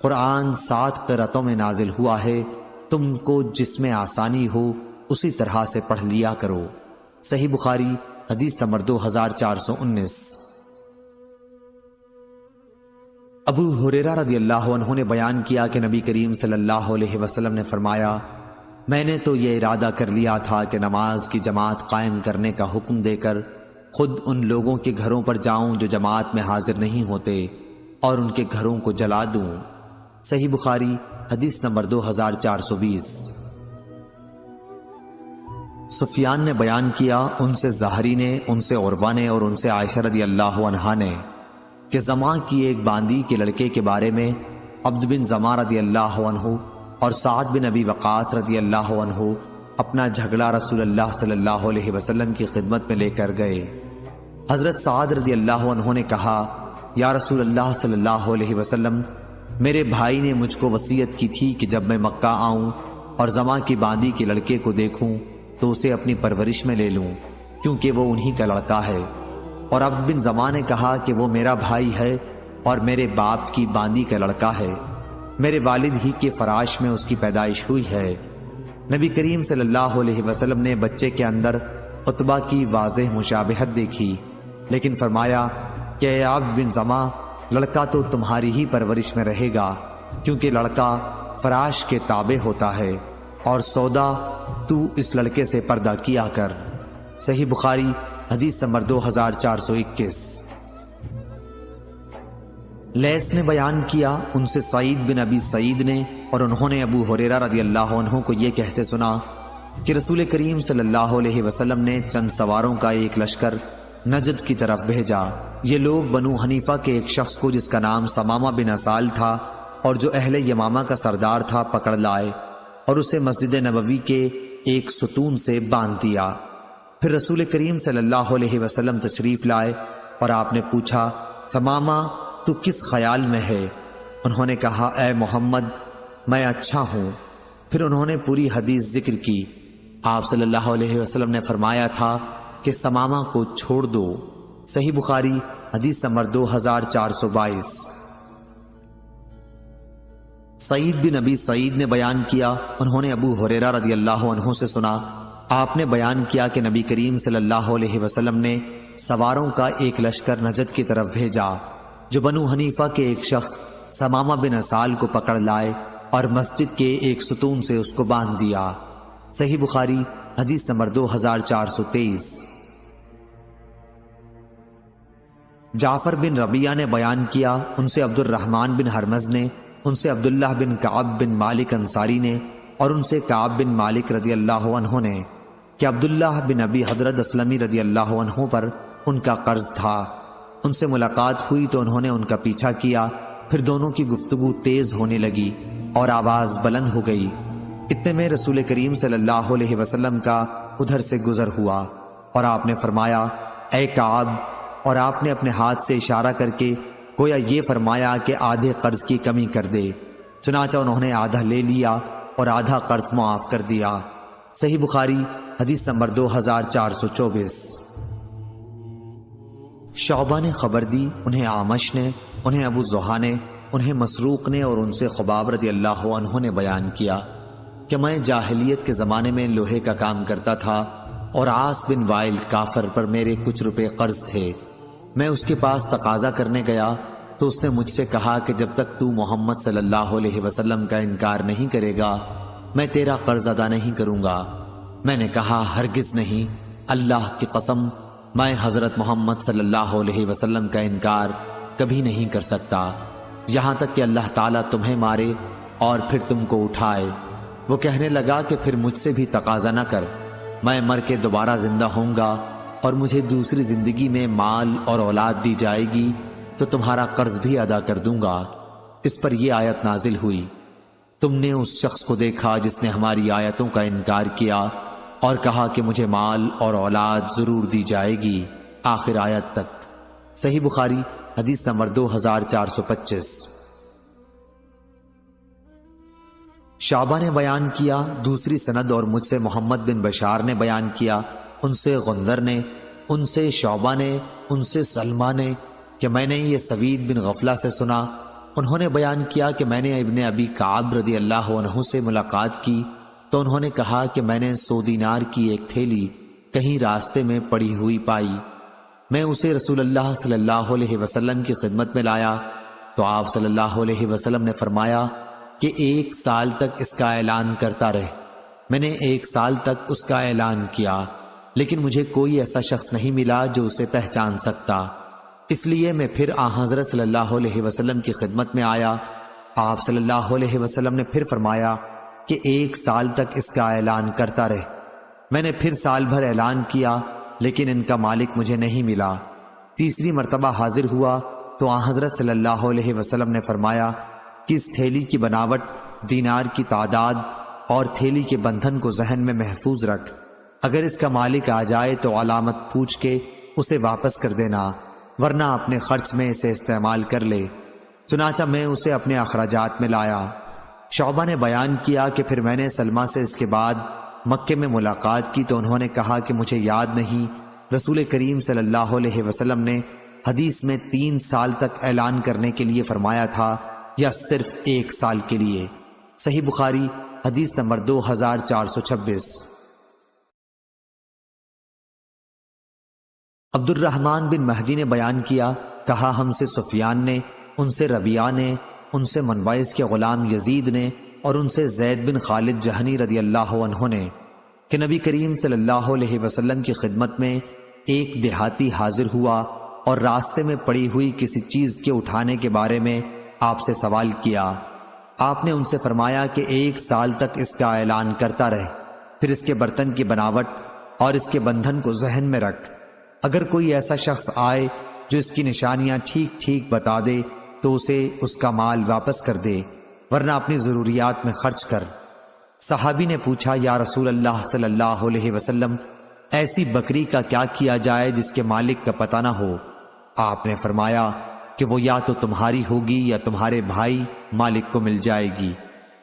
قرآن 7 قرأتوں میں نازل ہوا ہے، تم کو جس میں آسانی ہو اسی طرح سے پڑھ لیا کرو۔ صحیح بخاری حدیث نمبر 2419۔ ابو ہریرہ رضی اللہ عنہ نے بیان کیا کہ نبی کریم صلی اللہ علیہ وسلم نے فرمایا، میں نے تو یہ ارادہ کر لیا تھا کہ نماز کی جماعت قائم کرنے کا حکم دے کر خود ان لوگوں کے گھروں پر جاؤں جو جماعت میں حاضر نہیں ہوتے اور ان کے گھروں کو جلا دوں۔ صحیح بخاری حدیث نمبر 2420۔ سفیان نے بیان کیا، ان سے زہری نے، ان سے عروہ نے اور ان سے عائشہ رضی اللہ عنہا نے کہ زماں کی ایک باندی کے لڑکے کے بارے میں عبد بن زماں رضی اللہ عنہ اور سعد بن ابی وقاص رضی اللہ عنہ اپنا جھگڑا رسول اللہ صلی اللہ علیہ وسلم کی خدمت میں لے کر گئے۔ حضرت سعد رضی اللہ عنہ نے کہا، یا رسول اللہ صلی اللہ علیہ وسلم، میرے بھائی نے مجھ کو وصیت کی تھی کہ جب میں مکہ آؤں اور زماں کی باندی کے لڑکے کو دیکھوں تو اسے اپنی پرورش میں لے لوں، کیونکہ وہ انہی کا لڑکا ہے۔ اور عبد بن زماں نے کہا کہ وہ میرا بھائی ہے اور میرے باپ کی باندی کا لڑکا ہے، میرے والد ہی کے فراش میں اس کی پیدائش ہوئی ہے۔ نبی کریم صلی اللہ علیہ وسلم نے بچے کے اندر عتبہ کی واضح مشابہت دیکھی، لیکن فرمایا کہ اے عبد بن زماں، لڑکا تو تمہاری ہی پرورش میں رہے گا، کیونکہ لڑکا فراش کے تابع ہوتا ہے، اور سودا تو اس لڑکے سے پردہ کیا کر۔ صحیح بخاری حدیث نمبر 2421۔ لیث نے بیان کیا، ان سے سعید بن ابی سعید نے اور انہوں نے ابو ہریرہ رضی اللہ عنہ کو یہ کہتے سنا کہ رسول کریم صلی اللہ علیہ وسلم نے چند سواروں کا ایک لشکر نجد کی طرف بھیجا۔ یہ لوگ بنو حنیفہ کے ایک شخص کو جس کا نام ثمامہ بن اسال تھا اور جو اہل یمامہ کا سردار تھا پکڑ لائے اور اسے مسجد نبوی کے ایک ستون سے باندھ دیا۔ پھر رسول کریم صلی اللہ علیہ وسلم تشریف لائے اور آپ نے پوچھا، ثمامہ تو کس خیال میں ہے؟ انہوں نے کہا، اے محمد میں اچھا ہوں۔ پھر انہوں نے پوری حدیث ذکر کی۔ آپ صلی اللہ علیہ وسلم نے فرمایا تھا کہ ثمامہ کو چھوڑ دو۔ صحیح بخاری حدیث نمبر 2422۔ سعید بن ابی سعید نے بیان کیا، انہوں نے ابو ہریرہ رضی اللہ عنہ سے سنا، آپ نے بیان کیا کہ نبی کریم صلی اللہ علیہ وسلم نے سواروں کا ایک لشکر نجد کی طرف بھیجا، جو بنو حنیفہ کے ایک شخص ثمامہ بن اسال کو پکڑ لائے اور مسجد کے ایک ستون سے اس کو باندھ دیا۔ صحیح بخاری حدیث نمبر 2423۔ جعفر بن ربیعہ نے بیان کیا، ان سے عبد الرحمن بن ہرمز نے، ان سے عبداللہ بن کعب بن مالک انصاری نے اور ان سے کعب بن مالک رضی اللہ عنہ نے کہ عبداللہ بن ابی حضرت اسلمی رضی اللہ عنہ پر ان کا قرض تھا۔ ان سے ملاقات ہوئی تو انہوں نے ان کا پیچھا کیا، پھر دونوں کی گفتگو تیز ہونے لگی اور آواز بلند ہو گئی۔ اتنے میں رسول کریم صلی اللہ علیہ وسلم کا ادھر سے گزر ہوا اور آپ نے فرمایا، اے کعب، اور آپ نے اپنے ہاتھ سے اشارہ کر کے گویا یہ فرمایا کہ آدھے قرض کی کمی کر دے۔ چنانچہ انہوں نے آدھا لے لیا اور آدھا قرض معاف کر دیا۔ صحیح بخاری حدیث نمبر 2424۔ شعبہ نے خبر دی، انہیں اعمش نے، انہیں ابو زحا نے، انہیں مسروق نے اور ان سے خباب رضی اللہ عنہ نے بیان کیا کہ میں جاہلیت کے زمانے میں لوہے کا کام کرتا تھا اور عاص بن وائل کافر پر میرے کچھ روپے قرض تھے۔ میں اس کے پاس تقاضا کرنے گیا تو اس نے مجھ سے کہا کہ جب تک تو محمد صلی اللہ علیہ وسلم کا انکار نہیں کرے گا میں تیرا قرض ادا نہیں کروں گا۔ میں نے کہا، ہرگز نہیں، اللہ کی قسم میں حضرت محمد صلی اللہ علیہ وسلم کا انکار کبھی نہیں کر سکتا، یہاں تک کہ اللہ تعالیٰ تمہیں مارے اور پھر تم کو اٹھائے۔ وہ کہنے لگا کہ پھر مجھ سے بھی تقاضا نہ کر، میں مر کے دوبارہ زندہ ہوں گا اور مجھے دوسری زندگی میں مال اور اولاد دی جائے گی تو تمہارا قرض بھی ادا کر دوں گا۔ اس پر یہ آیت نازل ہوئی، تم نے اس شخص کو دیکھا جس نے ہماری آیتوں کا انکار کیا اور کہا کہ مجھے مال اور اولاد ضرور دی جائے گی، آخر آیت تک۔ صحیح بخاری حدیث نمبر 2425۔ شعبہ نے بیان کیا دوسری سند اور مجھ سے محمد بن بشار نے بیان کیا، ان سے غندر نے، ان سے شعبہ نے، ان سے سلمہ نے کہ میں نے یہ سوید بن غفلہ سے سنا۔ انہوں نے بیان کیا کہ میں نے ابن ابی کعب رضی اللہ عنہ سے ملاقات کی تو انہوں نے کہا کہ میں نے 100 دینار کی ایک تھیلی کہیں راستے میں پڑی ہوئی پائی، میں اسے رسول اللہ صلی اللہ علیہ وسلم کی خدمت میں لایا تو آپ صلی اللہ علیہ وسلم نے فرمایا کہ 1 سال تک اس کا اعلان کرتا رہے۔ میں نے 1 سال تک اس کا اعلان کیا، لیکن مجھے کوئی ایسا شخص نہیں ملا جو اسے پہچان سکتا، اس لیے میں پھر حضرت صلی اللہ علیہ وسلم کی خدمت میں آیا۔ آپ صلی اللہ علیہ وسلم نے پھر فرمایا کہ 1 سال تک اس کا اعلان کرتا رہے۔ میں نے پھر سال بھر اعلان کیا، لیکن ان کا مالک مجھے نہیں ملا۔ تیسری مرتبہ حاضر ہوا تو حضرت صلی اللہ علیہ وسلم نے فرمایا کہ اس تھیلی کی بناوٹ، دینار کی تعداد اور تھیلی کے بندھن کو ذہن میں محفوظ رکھ، اگر اس کا مالک آ جائے تو علامت پوچھ کے اسے واپس کر دینا، ورنہ اپنے خرچ میں اسے استعمال کر لے۔ چنانچہ میں اسے اپنے اخراجات میں لایا۔ شعبہ نے بیان کیا کہ پھر میں نے سلمہ سے اس کے بعد مکے میں ملاقات کی تو انہوں نے کہا کہ مجھے یاد نہیں رسول کریم صلی اللہ علیہ وسلم نے حدیث میں 3 سال تک اعلان کرنے کے لیے فرمایا تھا یا صرف 1 سال کے لیے۔ صحیح بخاری حدیث نمبر 2426۔ عبد الرحمن بن مہدی نے بیان کیا، کہا ہم سے سفیان نے، ان سے ربیعہ نے، ان سے منبعث کے غلام یزید نے اور ان سے زید بن خالد جہنی رضی اللہ عنہ نے کہ نبی کریم صلی اللہ علیہ وسلم کی خدمت میں ایک دیہاتی حاضر ہوا اور راستے میں پڑی ہوئی کسی چیز کے اٹھانے کے بارے میں آپ سے سوال کیا۔ آپ نے ان سے فرمایا کہ 1 سال تک اس کا اعلان کرتا رہے، پھر اس کے برتن کی بناوٹ اور اس کے بندھن کو ذہن میں رکھ، اگر کوئی ایسا شخص آئے جو اس کی نشانیاں ٹھیک ٹھیک بتا دے تو اسے اس کا مال واپس کر دے، ورنہ اپنی ضروریات میں خرچ کر۔ صحابی نے پوچھا یا رسول اللہ صلی اللہ علیہ وسلم، ایسی بکری کا کیا کیا جائے جس کے مالک کا پتہ نہ ہو؟ آپ نے فرمایا کہ وہ یا تو تمہاری ہوگی یا تمہارے بھائی مالک کو مل جائے گی،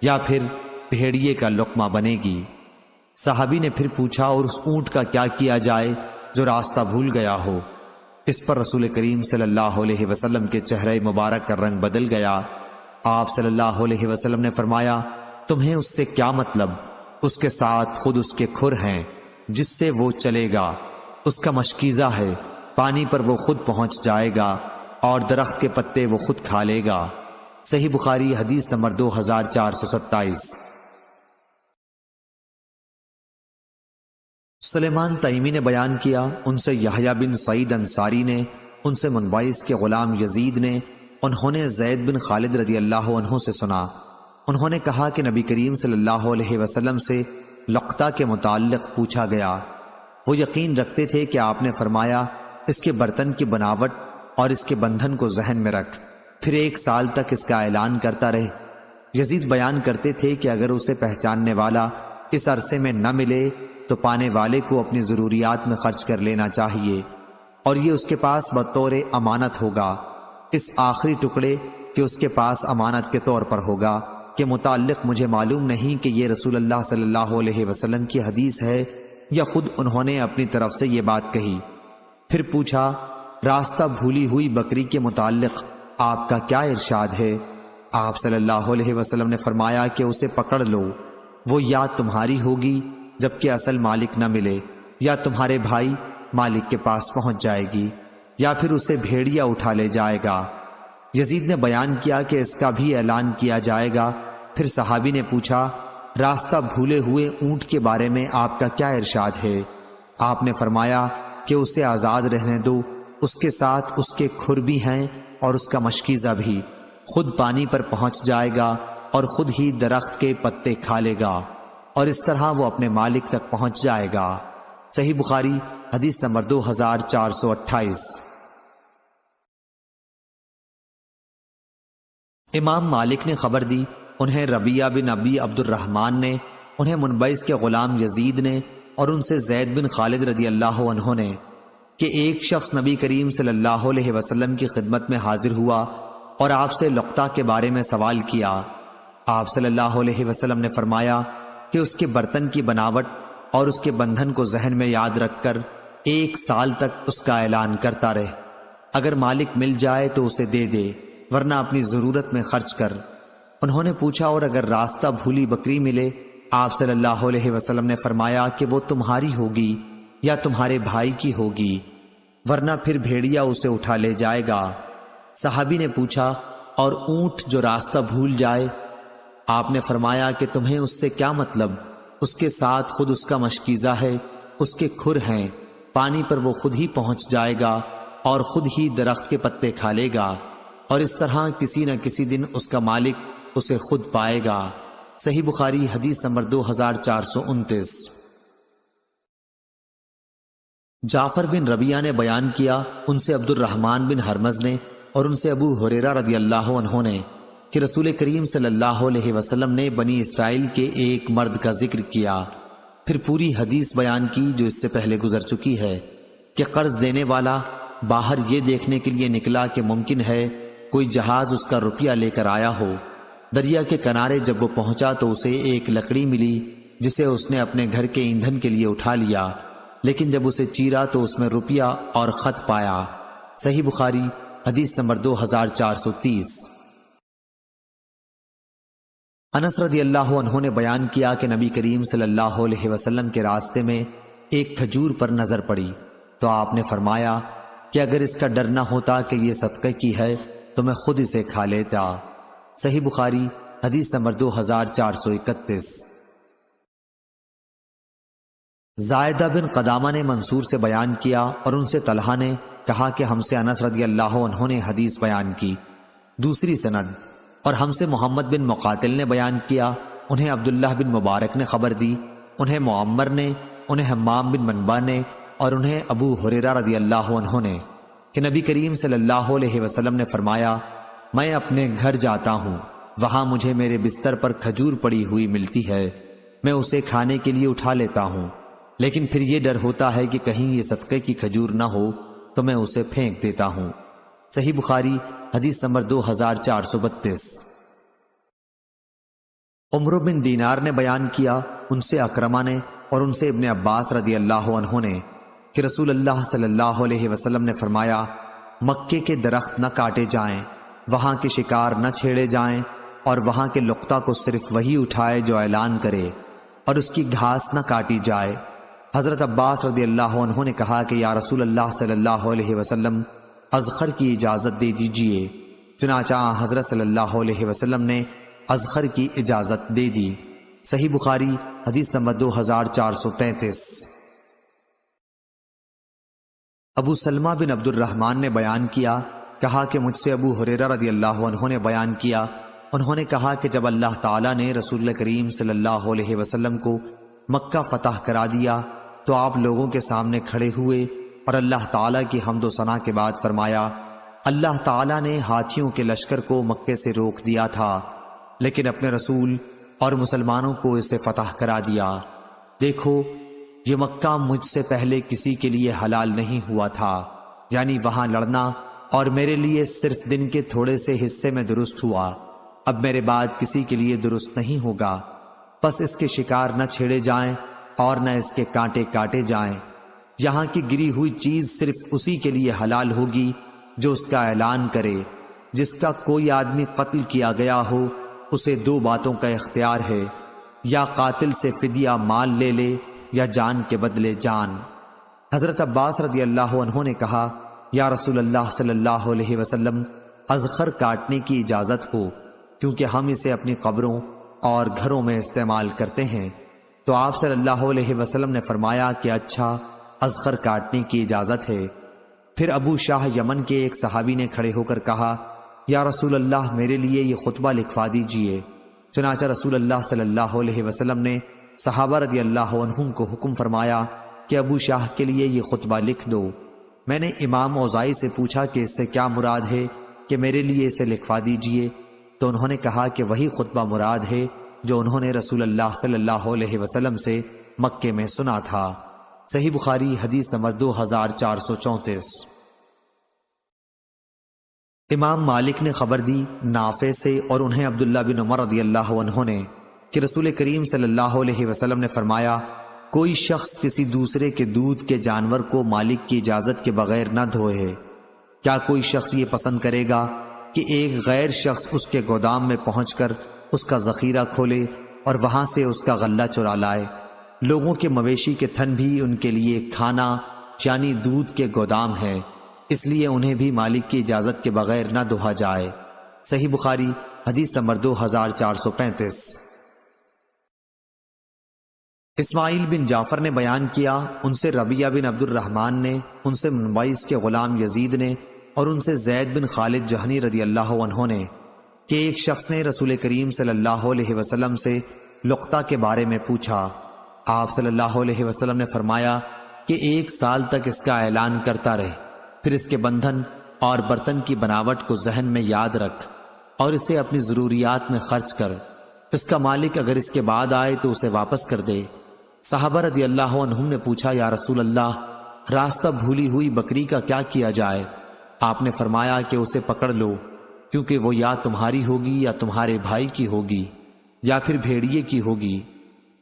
یا پھر بھیڑیے کا لقمہ بنے گی۔ صحابی نے پھر پوچھا اور اس اونٹ کا کیا کیا جائے جو راستہ بھول گیا ہو؟ اس پر رسول کریم صلی اللہ علیہ وسلم کے چہرے مبارک کا رنگ بدل گیا۔ آپ صلی اللہ علیہ وسلم نے فرمایا تمہیں اس سے کیا مطلب؟ اس کے ساتھ خود اس کے کھر ہیں جس سے وہ چلے گا، اس کا مشکیزہ ہے، پانی پر وہ خود پہنچ جائے گا اور درخت کے پتے وہ خود کھا لے گا۔ صحیح بخاری حدیث نمبر 2427۔ سلیمان تیمی نے بیان کیا، ان سے یحییٰ بن سعید انصاری نے، ان سے منبعث کے غلام یزید نے، انہوں نے زید بن خالد رضی اللہ عنہ سے سنا، انہوں نے کہا کہ نبی کریم صلی اللہ علیہ وسلم سے لقطہ کے متعلق پوچھا گیا، وہ یقین رکھتے تھے کہ آپ نے فرمایا اس کے برتن کی بناوٹ اور اس کے بندھن کو ذہن میں رکھ، پھر 1 سال تک اس کا اعلان کرتا رہے۔ یزید بیان کرتے تھے کہ اگر اسے پہچاننے والا اس عرصے میں نہ ملے تو پانے والے کو اپنی ضروریات میں خرچ کر لینا چاہیے، اور یہ اس کے پاس بطور امانت ہوگا، اس آخری ٹکڑے کہ اس کے پاس امانت کے طور پر ہوگا کہ متعلق مجھے معلوم نہیں کہ یہ رسول اللہ صلی اللہ علیہ وسلم کی حدیث ہے یا خود انہوں نے اپنی طرف سے یہ بات کہی۔ پھر پوچھا راستہ بھولی ہوئی بکری کے متعلق آپ کا کیا ارشاد ہے؟ آپ صلی اللہ علیہ وسلم نے فرمایا کہ اسے پکڑ لو، وہ یا تمہاری ہوگی جبکہ اصل مالک نہ ملے، یا تمہارے بھائی مالک کے پاس پہنچ جائے گی، یا پھر اسے بھیڑیا اٹھا لے جائے گا۔ یزید نے بیان کیا کہ اس کا بھی اعلان کیا جائے گا۔ پھر صحابی نے پوچھا راستہ بھولے ہوئے اونٹ کے بارے میں آپ کا کیا ارشاد ہے؟ آپ نے فرمایا کہ اسے آزاد رہنے دو، اس کے ساتھ اس کے کھر بھی ہیں اور اس کا مشکیزہ بھی، خود پانی پر پہنچ جائے گا اور خود ہی درخت کے پتے کھا لے گا، اور اس طرح وہ اپنے مالک تک پہنچ جائے گا۔ صحیح بخاری حدیث نمبر 2428۔ امام مالک نے خبر دی، انہیں ربیعہ بن ابی عبد الرحمن نے، انہیں منبعث کے غلام یزید نے، اور ان سے زید بن خالد رضی اللہ عنہ نے کہ ایک شخص نبی کریم صلی اللہ علیہ وسلم کی خدمت میں حاضر ہوا اور آپ سے لقطہ کے بارے میں سوال کیا۔ آپ صلی اللہ علیہ وسلم نے فرمایا کہ اس کے برتن کی بناوٹ اور اس کے بندھن کو ذہن میں یاد رکھ کر 1 سال تک اس کا اعلان کرتا رہے۔ اگر مالک مل جائے تو اسے دے دے، ورنہ اپنی ضرورت میں خرچ کر۔ انہوں نے پوچھا اور اگر راستہ بھولی بکری ملے؟ آپ صلی اللہ علیہ وسلم نے فرمایا کہ وہ تمہاری ہوگی یا تمہارے بھائی کی ہوگی، ورنہ پھر بھیڑیا اسے اٹھا لے جائے گا۔ صحابی نے پوچھا اور اونٹ جو راستہ بھول جائے؟ آپ نے فرمایا کہ تمہیں اس سے کیا مطلب؟ اس کے ساتھ خود اس کا مشکیزہ ہے، اس کے کھر ہیں، پانی پر وہ خود ہی پہنچ جائے گا اور خود ہی درخت کے پتے کھا لے گا، اور اس طرح کسی نہ کسی دن اس کا مالک اسے خود پائے گا۔ صحیح بخاری حدیث نمبر 2429۔ جعفر بن ربیعہ نے بیان کیا، ان سے عبد الرحمن بن ہرمز نے اور ان سے ابو ہریرہ رضی اللہ عنہ نے کہ رسول کریم صلی اللہ علیہ وسلم نے بنی اسرائیل کے ایک مرد کا ذکر کیا، پھر پوری حدیث بیان کی جو اس سے پہلے گزر چکی ہے کہ قرض دینے والا باہر یہ دیکھنے کے لیے نکلا کہ ممکن ہے کوئی جہاز اس کا روپیہ لے کر آیا ہو۔ دریا کے کنارے جب وہ پہنچا تو اسے ایک لکڑی ملی جسے اس نے اپنے گھر کے ایندھن کے لیے اٹھا لیا، لیکن جب اسے چیرا تو اس میں روپیہ اور خط پایا۔ صحیح بخاری حدیث نمبر 2430۔ انس رضی اللہ عنہ نے بیان کیا کہ نبی کریم صلی اللہ علیہ وسلم کے راستے میں ایک کھجور پر نظر پڑی تو آپ نے فرمایا کہ اگر اس کا ڈر نہ ہوتا کہ یہ صدقہ کی ہے تو میں خود اسے کھا لیتا۔ صحیح بخاری حدیث نمبر 2431۔ زائدہ بن قدامہ نے منصور سے بیان کیا اور ان سے طلحہ نے کہا کہ ہم سے انس رضی اللہ عنہ نے حدیث بیان کی، دوسری سند، اور ہم سے محمد بن مقاتل نے بیان کیا، انہیں عبداللہ بن مبارک نے خبر دی، انہیں معمر نے، انہیں حمام بن منبع نے اور انہیں ابو ہریرہ رضی اللہ عنہ نے کہ نبی کریم صلی اللہ علیہ وسلم نے فرمایا، میں اپنے گھر جاتا ہوں، وہاں مجھے میرے بستر پر کھجور پڑی ہوئی ملتی ہے، میں اسے کھانے کے لیے اٹھا لیتا ہوں، لیکن پھر یہ ڈر ہوتا ہے کہ کہیں یہ صدقے کی کھجور نہ ہو تو میں اسے پھینک دیتا ہوں۔ صحیح بخاری حدیث نمبر 2432۔ عمرو بن دینار نے بیان کیا، ان سے اکرمہ نے اور ان سے ابن عباس رضی اللہ عنہ نے کہ رسول اللہ صلی اللہ علیہ وسلم نے فرمایا، مکے کے درخت نہ کاٹے جائیں، وہاں کے شکار نہ چھیڑے جائیں، اور وہاں کے لقطہ کو صرف وہی اٹھائے جو اعلان کرے، اور اس کی گھاس نہ کاٹی جائے۔ حضرت عباس رضی اللہ عنہ نے کہا کہ یا رسول اللہ صلی اللہ علیہ وسلم، اذخر کی اجازت دے دیجیے۔ چنانچہ حضرت صلی اللہ علیہ وسلم نے اذخر کی اجازت دے دی۔ صحیح بخاری حدیث نمبر 2433۔ ابو سلمہ بن عبد الرحمن نے بیان کیا، کہا کہ مجھ سے ابو ہریرہ رضی اللہ عنہ نے بیان کیا، انہوں نے کہا کہ جب اللہ تعالیٰ نے رسول کریم صلی اللہ علیہ وسلم کو مکہ فتح کرا دیا تو آپ لوگوں کے سامنے کھڑے ہوئے اور اللہ تعالیٰ کی حمد و ثنا کے بعد فرمایا، اللہ تعالیٰ نے ہاتھیوں کے لشکر کو مکے سے روک دیا تھا، لیکن اپنے رسول اور مسلمانوں کو اسے فتح کرا دیا۔ دیکھو، یہ مکہ مجھ سے پہلے کسی کے لیے حلال نہیں ہوا تھا، یعنی وہاں لڑنا، اور میرے لیے صرف دن کے تھوڑے سے حصے میں درست ہوا، اب میرے بعد کسی کے لیے درست نہیں ہوگا، پس اس کے شکار نہ چھیڑے جائیں اور نہ اس کے کانٹے کاٹے جائیں۔ یہاں کی گری ہوئی چیز صرف اسی کے لیے حلال ہوگی جو اس کا اعلان کرے۔ جس کا کوئی آدمی قتل کیا گیا ہو اسے 2 باتوں کا اختیار ہے، یا قاتل سے فدیہ مال لے لے یا جان کے بدلے جان۔ حضرت عباس رضی اللہ عنہ نے کہا، یا رسول اللہ صلی اللہ علیہ وسلم، اذخر کاٹنے کی اجازت ہو، کیونکہ ہم اسے اپنی قبروں اور گھروں میں استعمال کرتے ہیں۔ تو آپ صلی اللہ علیہ وسلم نے فرمایا کہ اچھا، اذخر کاٹنے کی اجازت ہے۔ پھر ابو شاہ یمن کے ایک صحابی نے کھڑے ہو کر کہا، یا رسول اللہ، میرے لیے یہ خطبہ لکھوا دیجئے۔ چنانچہ رسول اللہ صلی اللہ علیہ وسلم نے صحابہ رضی اللہ عنہم کو حکم فرمایا کہ ابو شاہ کے لیے یہ خطبہ لکھ دو۔ میں نے امام اوزائی سے پوچھا کہ اس سے کیا مراد ہے کہ میرے لیے اسے لکھوا دیجئے، تو انہوں نے کہا کہ وہی خطبہ مراد ہے جو انہوں نے رسول اللہ صلی اللہ علیہ وسلم سے مکے میں سنا تھا۔ صحیح بخاری حدیث نمبر 2434۔ امام مالک نے خبر دی نافع سے اور انہیں عبداللہ بن عمر رضی اللہ عنہ نے کہ رسول کریم صلی اللہ علیہ وسلم نے فرمایا، کوئی شخص کسی دوسرے کے دودھ کے جانور کو مالک کی اجازت کے بغیر نہ دھوئے۔ کیا کوئی شخص یہ پسند کرے گا کہ ایک غیر شخص اس کے گودام میں پہنچ کر اس کا ذخیرہ کھولے اور وہاں سے اس کا غلہ چرا لائے؟ لوگوں کے مویشی کے تھن بھی ان کے لیے کھانا یعنی دودھ کے گودام ہے، اس لیے انہیں بھی مالک کی اجازت کے بغیر نہ دھویا جائے۔ صحیح بخاری حدیث نمبر 2435۔ اسماعیل بن جعفر نے بیان کیا، ان سے ربیعہ بن عبد الرحمن نے، ان سے منبعث کے غلام یزید نے، اور ان سے زید بن خالد جہنی رضی اللہ عنہ نے کہ ایک شخص نے رسول کریم صلی اللہ علیہ وسلم سے لقطہ کے بارے میں پوچھا۔ آپ صلی اللہ علیہ وسلم نے فرمایا کہ 1 سال تک اس کا اعلان کرتا رہے، پھر اس کے بندھن اور برتن کی بناوٹ کو ذہن میں یاد رکھ اور اسے اپنی ضروریات میں خرچ کر۔ اس کا مالک اگر اس کے بعد آئے تو اسے واپس کر دے۔ صحابہ رضی اللہ عنہم نے پوچھا، یا رسول اللہ، راستہ بھولی ہوئی بکری کا کیا کیا جائے؟ آپ نے فرمایا کہ اسے پکڑ لو، کیونکہ وہ یا تمہاری ہوگی یا تمہارے بھائی کی ہوگی یا پھر بھیڑیے کی ہوگی۔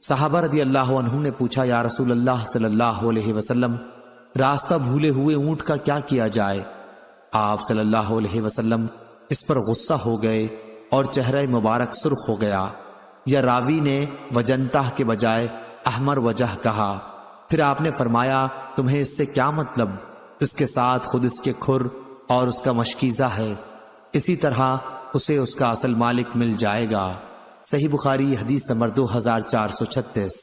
صحابہ رضی اللہ عنہم نے پوچھا، یا رسول اللہ صلی اللہ علیہ وسلم، راستہ بھولے ہوئے اونٹ کا کیا کیا جائے؟ آپ صلی اللہ علیہ وسلم اس پر غصہ ہو گئے اور چہرہ مبارک سرخ ہو گیا، یا راوی نے وجنتہ کے بجائے احمر وجہ کہا۔ پھر آپ نے فرمایا، تمہیں اس سے کیا مطلب؟ اس کے ساتھ خود اس کے کھر اور اس کا مشکیزہ ہے، اسی طرح اسے اس کا اصل مالک مل جائے گا۔ صحیح بخاری حدیث نمبر 2436۔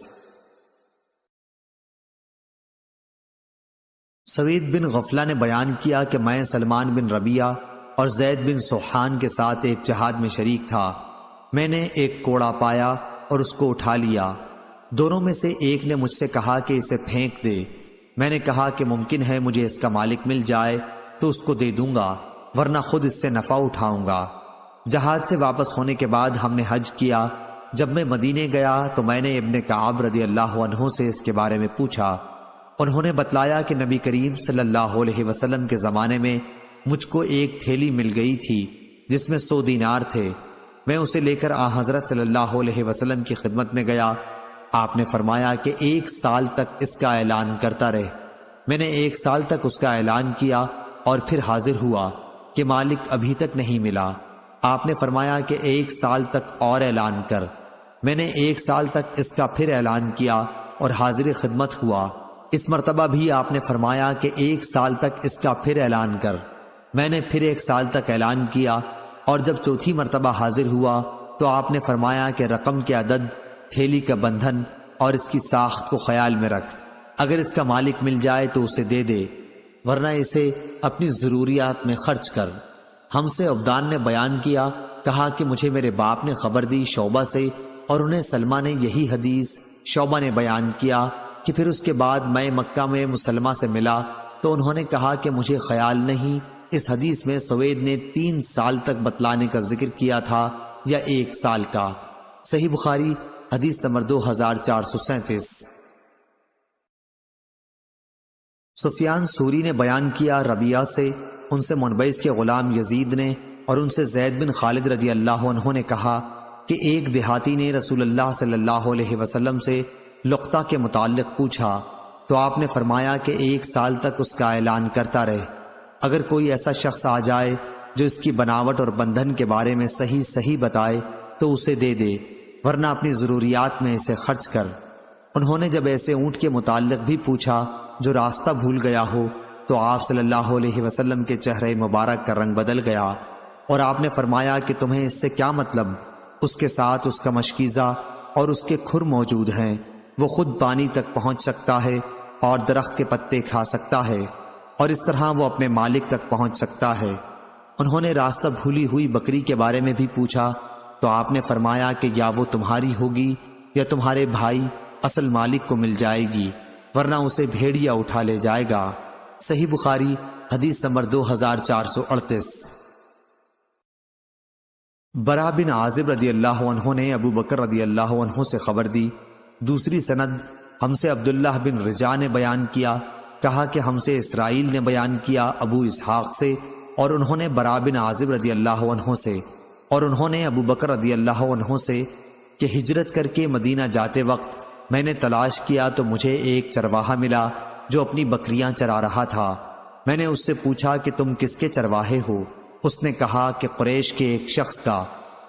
سوید بن غفلہ نے بیان کیا کہ میں سلمان بن ربیعہ اور زید بن سوحان کے ساتھ ایک جہاد میں شریک تھا۔ میں نے ایک کوڑا پایا اور اس کو اٹھا لیا۔ دونوں میں سے ایک نے مجھ سے کہا کہ اسے پھینک دے۔ میں نے کہا کہ ممکن ہے مجھے اس کا مالک مل جائے تو اس کو دے دوں گا، ورنہ خود اس سے نفع اٹھاؤں گا۔ جہاد سے واپس ہونے کے بعد ہم نے حج کیا۔ جب میں مدینے گیا تو میں نے ابن کعب رضی اللہ عنہ سے اس کے بارے میں پوچھا۔ انہوں نے بتلایا کہ نبی کریم صلی اللہ علیہ وسلم کے زمانے میں مجھ کو ایک تھیلی مل گئی تھی جس میں 100 دینار تھے۔ میں اسے لے کر حضرت صلی اللہ علیہ وسلم کی خدمت میں گیا۔ آپ نے فرمایا کہ 1 سال تک اس کا اعلان کرتا رہے۔ میں نے 1 سال تک اس کا اعلان کیا اور پھر حاضر ہوا کہ مالک ابھی تک نہیں ملا۔ آپ نے فرمایا کہ 1 سال تک اور اعلان کر۔ میں نے 1 سال تک اس کا پھر اعلان کیا اور حاضر خدمت ہوا۔ اس مرتبہ بھی آپ نے فرمایا کہ 1 سال تک اس کا پھر اعلان کر۔ میں نے پھر 1 سال تک اعلان کیا اور جب چوتھی مرتبہ حاضر ہوا تو آپ نے فرمایا کہ رقم کے عدد، تھیلی کا بندھن اور اس کی ساخت کو خیال میں رکھ۔ اگر اس کا مالک مل جائے تو اسے دے دے، ورنہ اسے اپنی ضروریات میں خرچ کر۔ ہم سے عبدان نے بیان کیا، کہا کہ مجھے میرے باپ نے خبر دی شعبہ سے، اور انہیں سلمہ نے یہی حدیث شعبہ نے بیان کیا کہ پھر اس کے بعد میں مکہ میں مسلمہ سے ملا تو انہوں نے کہا کہ مجھے خیال نہیں اس حدیث میں سوید نے 3 سال تک بتلانے کا ذکر کیا تھا یا 1 سال کا۔ صحیح بخاری حدیث نمبر 2437۔ سفیان سوری نے بیان کیا ربیعہ سے، ان سے منبعث کے غلام یزید نے اور ان سے زید بن خالد رضی اللہ عنہ نے کہا کہ ایک دیہاتی نے رسول اللہ صلی اللہ علیہ وسلم سے لقطہ کے متعلق پوچھا تو آپ نے فرمایا کہ 1 سال تک اس کا اعلان کرتا رہے۔ اگر کوئی ایسا شخص آ جائے جو اس کی بناوٹ اور بندھن کے بارے میں صحیح بتائے تو اسے دے دے، ورنہ اپنی ضروریات میں اسے خرچ کر۔ انہوں نے جب ایسے اونٹ کے متعلق بھی پوچھا جو راستہ بھول گیا ہو تو آپ صلی اللہ علیہ وسلم کے چہرے مبارک کا رنگ بدل گیا اور آپ نے فرمایا کہ تمہیں اس سے کیا مطلب؟ اس کے ساتھ اس کا مشکیزہ اور اس کے کھر موجود ہیں، وہ خود پانی تک پہنچ سکتا ہے اور درخت کے پتے کھا سکتا ہے، اور اس طرح وہ اپنے مالک تک پہنچ سکتا ہے۔ انہوں نے راستہ بھولی ہوئی بکری کے بارے میں بھی پوچھا تو آپ نے فرمایا کہ یا وہ تمہاری ہوگی یا تمہارے بھائی اصل مالک کو مل جائے گی، ورنہ اسے بھیڑیا اٹھا لے جائے گا۔ صحیح بخاری حدیث نمبر 2438۔ برا بن عازب رضی اللہ عنہ نے ابو بکر رضی اللہ عنہ سے خبر دی۔ دوسری سند ہم سے عبداللہ بن رجا نے بیان کیا، کہا کہ ہم سے اسرائیل نے بیان کیا ابو اسحاق سے اور انہوں نے برا بن عازب رضی اللہ عنہ سے اور انہوں نے ابو بکر رضی اللہ عنہ سے کہ ہجرت کر کے مدینہ جاتے وقت میں نے تلاش کیا تو مجھے ایک چرواہا ملا جو اپنی بکریاں چرا رہا تھا۔ میں نے اس سے پوچھا کہ تم کس کے چرواہے ہو؟ اس نے کہا کہ قریش کے ایک شخص کا۔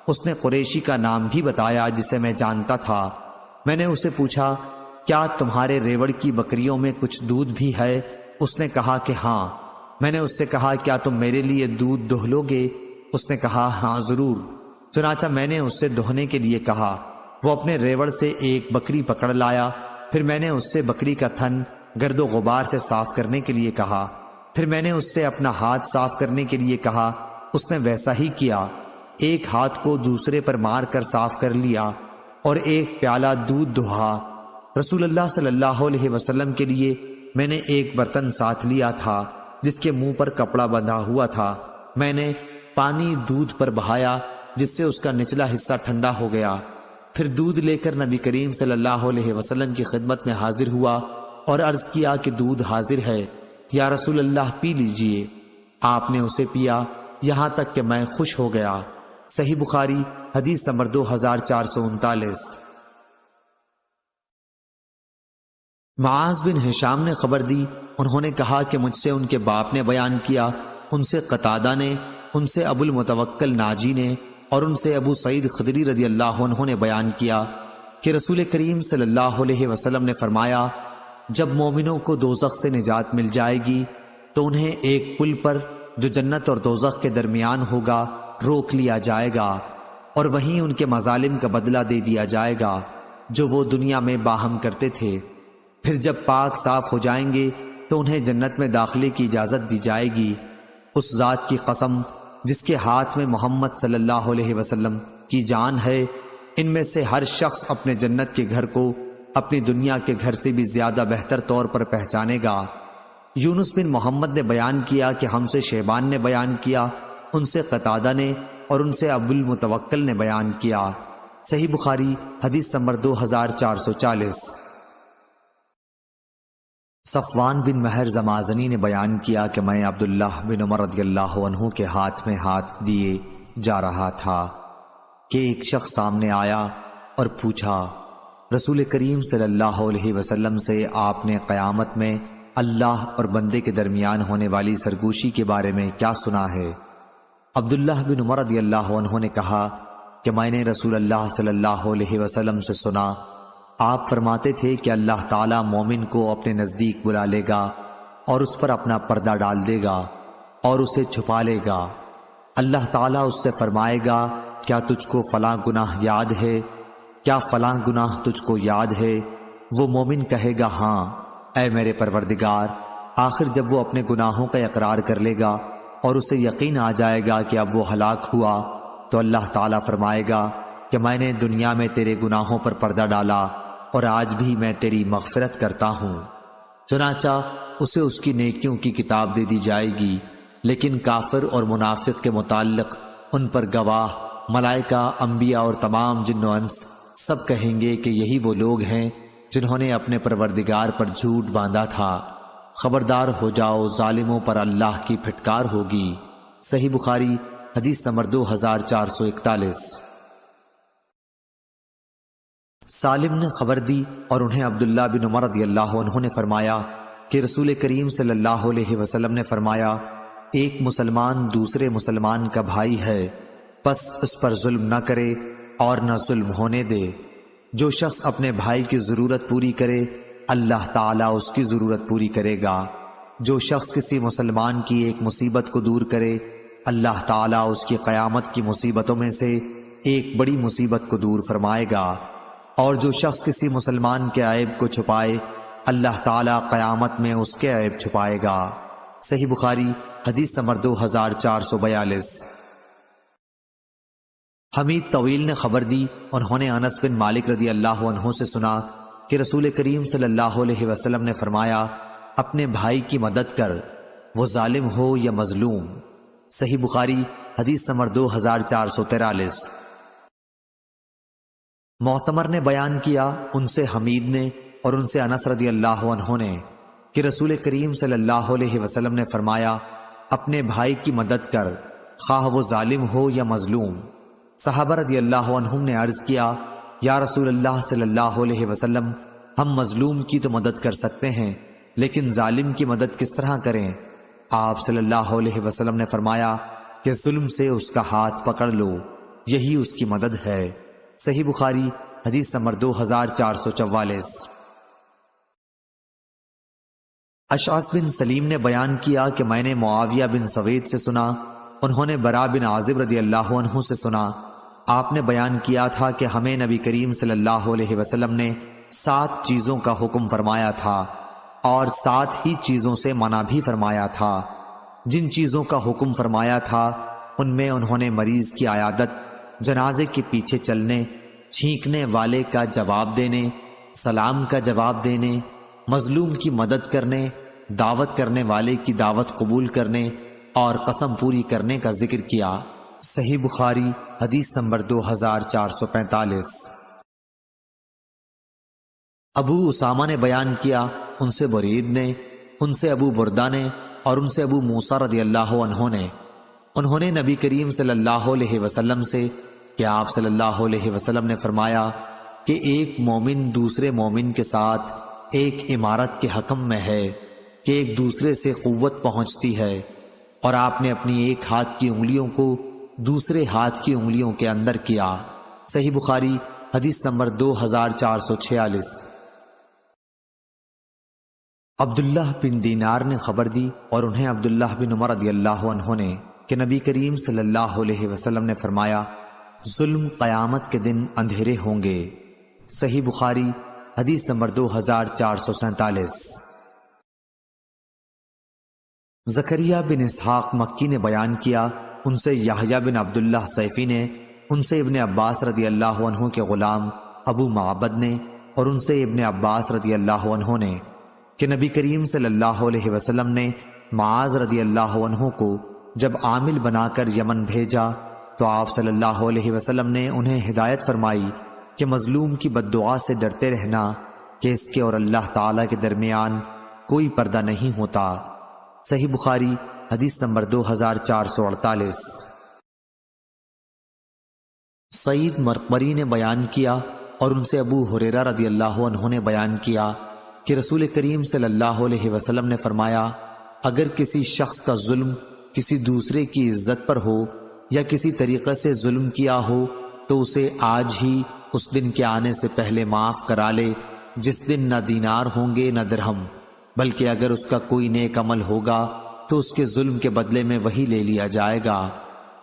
اس نے قریشی کا نام بھی بتایا جسے میں جانتا تھا۔ میں نے اسے پوچھا کیا تمہارے ریوڑ کی بکریوں میں کچھ دودھ بھی ہے؟ اس نے کہا کہ ہاں۔ میں نے اس سے کہا کیا تم میرے لیے دودھ دہلو گے؟ اس نے کہا ہاں ضرور۔ چنانچہ میں نے اس سے دہنے کے لیے کہا۔ وہ اپنے ریوڑ سے ایک بکری پکڑ لایا۔ پھر میں نے اس سے بکری کا تھن گرد و غبار سے صاف کرنے کے لیے کہا۔ پھر میں نے اس سے اپنا ہاتھ صاف کرنے کے لیے کہا۔ اس نے ویسا ہی کیا۔ ایک ہاتھ کو دوسرے پر مار کر صاف کر لیا اور ایک پیالہ دودھ دہا۔ رسول اللہ صلی اللہ علیہ وسلم کے لیے میں نے ایک برتن ساتھ لیا تھا جس کے منہ پر کپڑا بندھا ہوا تھا۔ میں نے پانی دودھ پر بہایا جس سے اس کا نچلا حصہ ٹھنڈا ہو گیا۔ پھر دودھ لے کر نبی کریم صلی اللہ علیہ وسلم کی خدمت میں حاضر ہوا اور عرض کیا کہ دودھ حاضر ہے، یا رسول اللہ پی لیجئے۔ آپ نے اسے پیا یہاں تک کہ میں خوش ہو گیا۔ صحیح بخاری حدیث نمبر 2439۔ معاذ بن ہشام نے خبر دی، انہوں نے کہا کہ مجھ سے ان کے باپ نے بیان کیا، ان سے قتادہ نے، ان سے ابو المتوکل ناجی نے اور ان سے ابو سعید خدری رضی اللہ عنہ نے بیان کیا کہ رسول کریم صلی اللہ علیہ وسلم نے فرمایا جب مومنوں کو دوزخ سے نجات مل جائے گی تو انہیں ایک پل پر جو جنت اور دوزخ کے درمیان ہوگا روک لیا جائے گا اور وہیں ان کے مظالم کا بدلہ دے دیا جائے گا جو وہ دنیا میں باہم کرتے تھے۔ پھر جب پاک صاف ہو جائیں گے تو انہیں جنت میں داخلے کی اجازت دی جائے گی۔ اس ذات کی قسم جس کے ہاتھ میں محمد صلی اللہ علیہ وسلم کی جان ہے، ان میں سے ہر شخص اپنے جنت کے گھر کو اپنی دنیا کے گھر سے بھی زیادہ بہتر طور پر پہچانے گا۔ یونس بن محمد نے بیان کیا کہ ہم سے شیبان نے بیان کیا، ان سے قتادہ نے اور ان سے ابو المتوکل نے بیان کیا۔ صحیح بخاری حدیث نمبر 2440۔ صفوان بن مہر زمازنی نے بیان کیا کہ میں عبداللہ بن عمر رضی اللہ عنہ کے ہاتھ میں ہاتھ دیے جا رہا تھا کہ ایک شخص سامنے آیا اور پوچھا رسول کریم صلی اللہ علیہ وسلم سے آپ نے قیامت میں اللہ اور بندے کے درمیان ہونے والی سرگوشی کے بارے میں کیا سنا ہے؟ عبداللہ بن عمر رضی اللہ عنہ نے کہا کہ میں نے رسول اللہ صلی اللہ علیہ وسلم سے سنا، آپ فرماتے تھے کہ اللہ تعالیٰ مومن کو اپنے نزدیک بلا لے گا اور اس پر اپنا پردہ ڈال دے گا اور اسے چھپا لے گا۔ اللہ تعالیٰ اس سے فرمائے گا کیا تجھ کو فلاں گناہ یاد ہے؟ کیا فلاں گناہ تجھ کو یاد ہے؟ وہ مومن کہے گا ہاں اے میرے پروردگار۔ آخر جب وہ اپنے گناہوں کا اقرار کر لے گا اور اسے یقین آ جائے گا کہ اب وہ ہلاک ہوا تو اللہ تعالیٰ فرمائے گا کہ میں نے دنیا میں تیرے گناہوں پر پردہ ڈالا اور آج بھی میں تیری مغفرت کرتا ہوں۔ چنانچہ اسے اس کی نیکیوں کی کتاب دے دی جائے گی، لیکن کافر اور منافق کے متعلق ان پر گواہ ملائکہ، انبیاء اور تمام جن و انس سب کہیں گے کہ یہی وہ لوگ ہیں جنہوں نے اپنے پروردگار پر جھوٹ باندھا تھا۔ خبردار ہو جاؤ ظالموں پر اللہ کی پھٹکار ہوگی۔ صحیح بخاری حدیث نمبر 2441۔ سالم نے خبر دی اور انہیں عبداللہ بن عمر رضی اللہ عنہ نے فرمایا کہ رسول کریم صلی اللہ علیہ وسلم نے فرمایا ایک مسلمان دوسرے مسلمان کا بھائی ہے، پس اس پر ظلم نہ کرے اور نہ ظلم ہونے دے۔ جو شخص اپنے بھائی کی ضرورت پوری کرے اللہ تعالیٰ اس کی ضرورت پوری کرے گا۔ جو شخص کسی مسلمان کی ایک مصیبت کو دور کرے اللہ تعالیٰ اس کی قیامت کی مصیبتوں میں سے ایک بڑی مصیبت کو دور فرمائے گا، اور جو شخص کسی مسلمان کے عیب کو چھپائے اللہ تعالیٰ قیامت میں اس کے عیب چھپائے گا۔ صحیح بخاری حدیث نمبر 2442۔ حمید طویل نے خبر دی، انہوں نے انس بن مالک رضی اللہ عنہ سے سنا کہ رسول کریم صلی اللہ علیہ وسلم نے فرمایا اپنے بھائی کی مدد کر، وہ ظالم ہو یا مظلوم۔ صحیح بخاری حدیث نمبر 2443۔ معتمر نے بیان کیا، ان سے حمید نے اور ان سے انس رضی اللہ عنہ نے کہ رسول کریم صلی اللہ علیہ وسلم نے فرمایا اپنے بھائی کی مدد کر، خواہ وہ ظالم ہو یا مظلوم۔ صحابہ رضی اللہ عنہم نے عرض کیا، یا رسول اللہ صلی اللہ علیہ وسلم، ہم مظلوم کی تو مدد کر سکتے ہیں، لیکن ظالم کی مدد کس طرح کریں؟ آپ صلی اللہ علیہ وسلم نے فرمایا کہ ظلم سے اس کا ہاتھ پکڑ لو، یہی اس کی مدد ہے۔ صحیح بخاری حدیث نمبر 2444۔ اشعث بن سلیم نے بیان کیا کہ میں نے معاویہ بن سوید سے سنا، انہوں نے برا بن عازب رضی اللہ عنہ سے سنا، آپ نے بیان کیا تھا کہ ہمیں نبی کریم صلی اللہ علیہ وسلم نے 7 چیزوں کا حکم فرمایا تھا اور 7 ہی چیزوں سے منع بھی فرمایا تھا۔ جن چیزوں کا حکم فرمایا تھا ان میں انہوں نے مریض کی عیادت، جنازے کے پیچھے چلنے، چھینکنے والے کا جواب دینے، سلام کا جواب دینے، مظلوم کی مدد کرنے، دعوت کرنے والے کی دعوت قبول کرنے اور قسم پوری کرنے کا ذکر کیا۔ صحیح بخاری حدیث نمبر 2445۔ ابو اسامہ نے بیان کیا، ان سے برید نے، ان سے ابو بردہ نے اور ان سے ابو موسیٰ رضی اللہ عنہ نے، انہوں نے نبی کریم صلی اللہ علیہ وسلم سے کہ آپ صلی اللہ علیہ وسلم نے فرمایا کہ ایک مومن دوسرے مومن کے ساتھ ایک عمارت کے حکم میں ہے کہ ایک دوسرے سے قوت پہنچتی ہے، اور آپ نے اپنی ایک ہاتھ کی انگلیوں کو دوسرے ہاتھ کی انگلیوں کے اندر کیا۔ صحیح بخاری حدیث نمبر 2446۔ عبداللہ بن دینار نے خبر دی اور انہیں عبداللہ بن عمر رضی اللہ عنہ نے کہ نبی کریم صلی اللہ علیہ وسلم نے فرمایا، ظلم قیامت کے دن اندھیرے ہوں گے۔ صحیح بخاری حدیث نمبر 2447۔ زکریا بن اسحاق مکی نے بیان کیا، ان سے یحییٰ بن عبداللہ سیفی نے، ان سے ابن عباس رضی اللہ عنہ کے غلام ابو معبد نے اور ان سے ابن عباس رضی اللہ عنہ نے کہ نبی کریم صلی اللہ علیہ وسلم نے معاذ رضی اللہ عنہ کو جب عامل بنا کر یمن بھیجا تو آپ صلی اللہ علیہ وسلم نے انہیں ہدایت فرمائی کہ مظلوم کی بد دعا سے ڈرتے رہنا کہ اس کے اور اللہ تعالیٰ کے درمیان کوئی پردہ نہیں ہوتا۔ صحیح بخاری حدیث نمبر 2448۔ سعید مرقبری نے بیان کیا اور ان سے ابو ہریرہ رضی اللہ عنہ نے بیان کیا کہ رسول کریم صلی اللہ علیہ وسلم نے فرمایا، اگر کسی شخص کا ظلم کسی دوسرے کی عزت پر ہو یا کسی طریقے سے ظلم کیا ہو تو اسے آج ہی اس دن کے آنے سے پہلے معاف کرا لے جس دن نہ دینار ہوں گے نہ درہم، بلکہ اگر اس کا کوئی نیک عمل ہوگا تو اس کے ظلم کے بدلے میں وہی لے لیا جائے گا،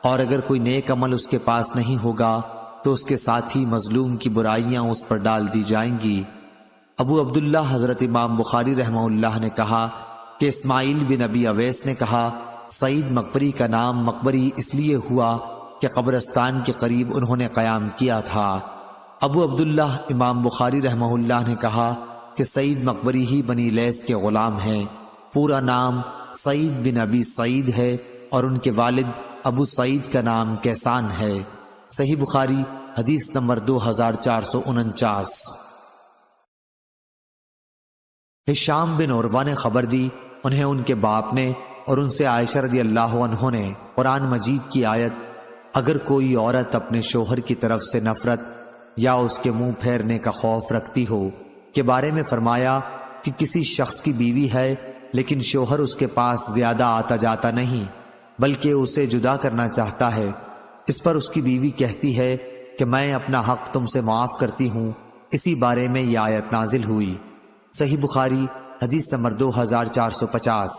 اور اگر کوئی نیک عمل اس کے پاس نہیں ہوگا تو اس کے ساتھ ہی مظلوم کی برائیاں اس پر ڈال دی جائیں گی۔ ابو عبداللہ حضرت امام بخاری رحمہ اللہ نے کہا کہ اسماعیل بن ابی اویس نے کہا، سعید مقبری کا نام مقبری اس لیے ہوا کہ قبرستان کے قریب انہوں نے قیام کیا تھا۔ ابو عبداللہ امام بخاری رحمہ اللہ نے کہا کہ سعید مقبری ہی بنی لیث کے غلام ہیں، پورا نام سعید بن ابی سعید ہے اور ان کے والد ابو سعید کا نام کیسان ہے۔ صحیح بخاری حدیث نمبر 2449۔ ہشام بن عروہ نے خبر دی، انہیں ان کے باپ نے اور ان سے عائشہ رضی اللہ عنہ نے قرآن مجید کی آیت اگر کوئی عورت اپنے شوہر کی طرف سے نفرت یا اس کے منہ پھیرنے کا خوف رکھتی ہو کے بارے میں فرمایا کہ کسی شخص کی بیوی ہے لیکن شوہر اس کے پاس زیادہ آتا جاتا نہیں بلکہ اسے جدا کرنا چاہتا ہے، اس پر اس کی بیوی کہتی ہے کہ میں اپنا حق تم سے معاف کرتی ہوں، اسی بارے میں یہ آیت نازل ہوئی۔ صحیح بخاری حدیث نمبر 2450۔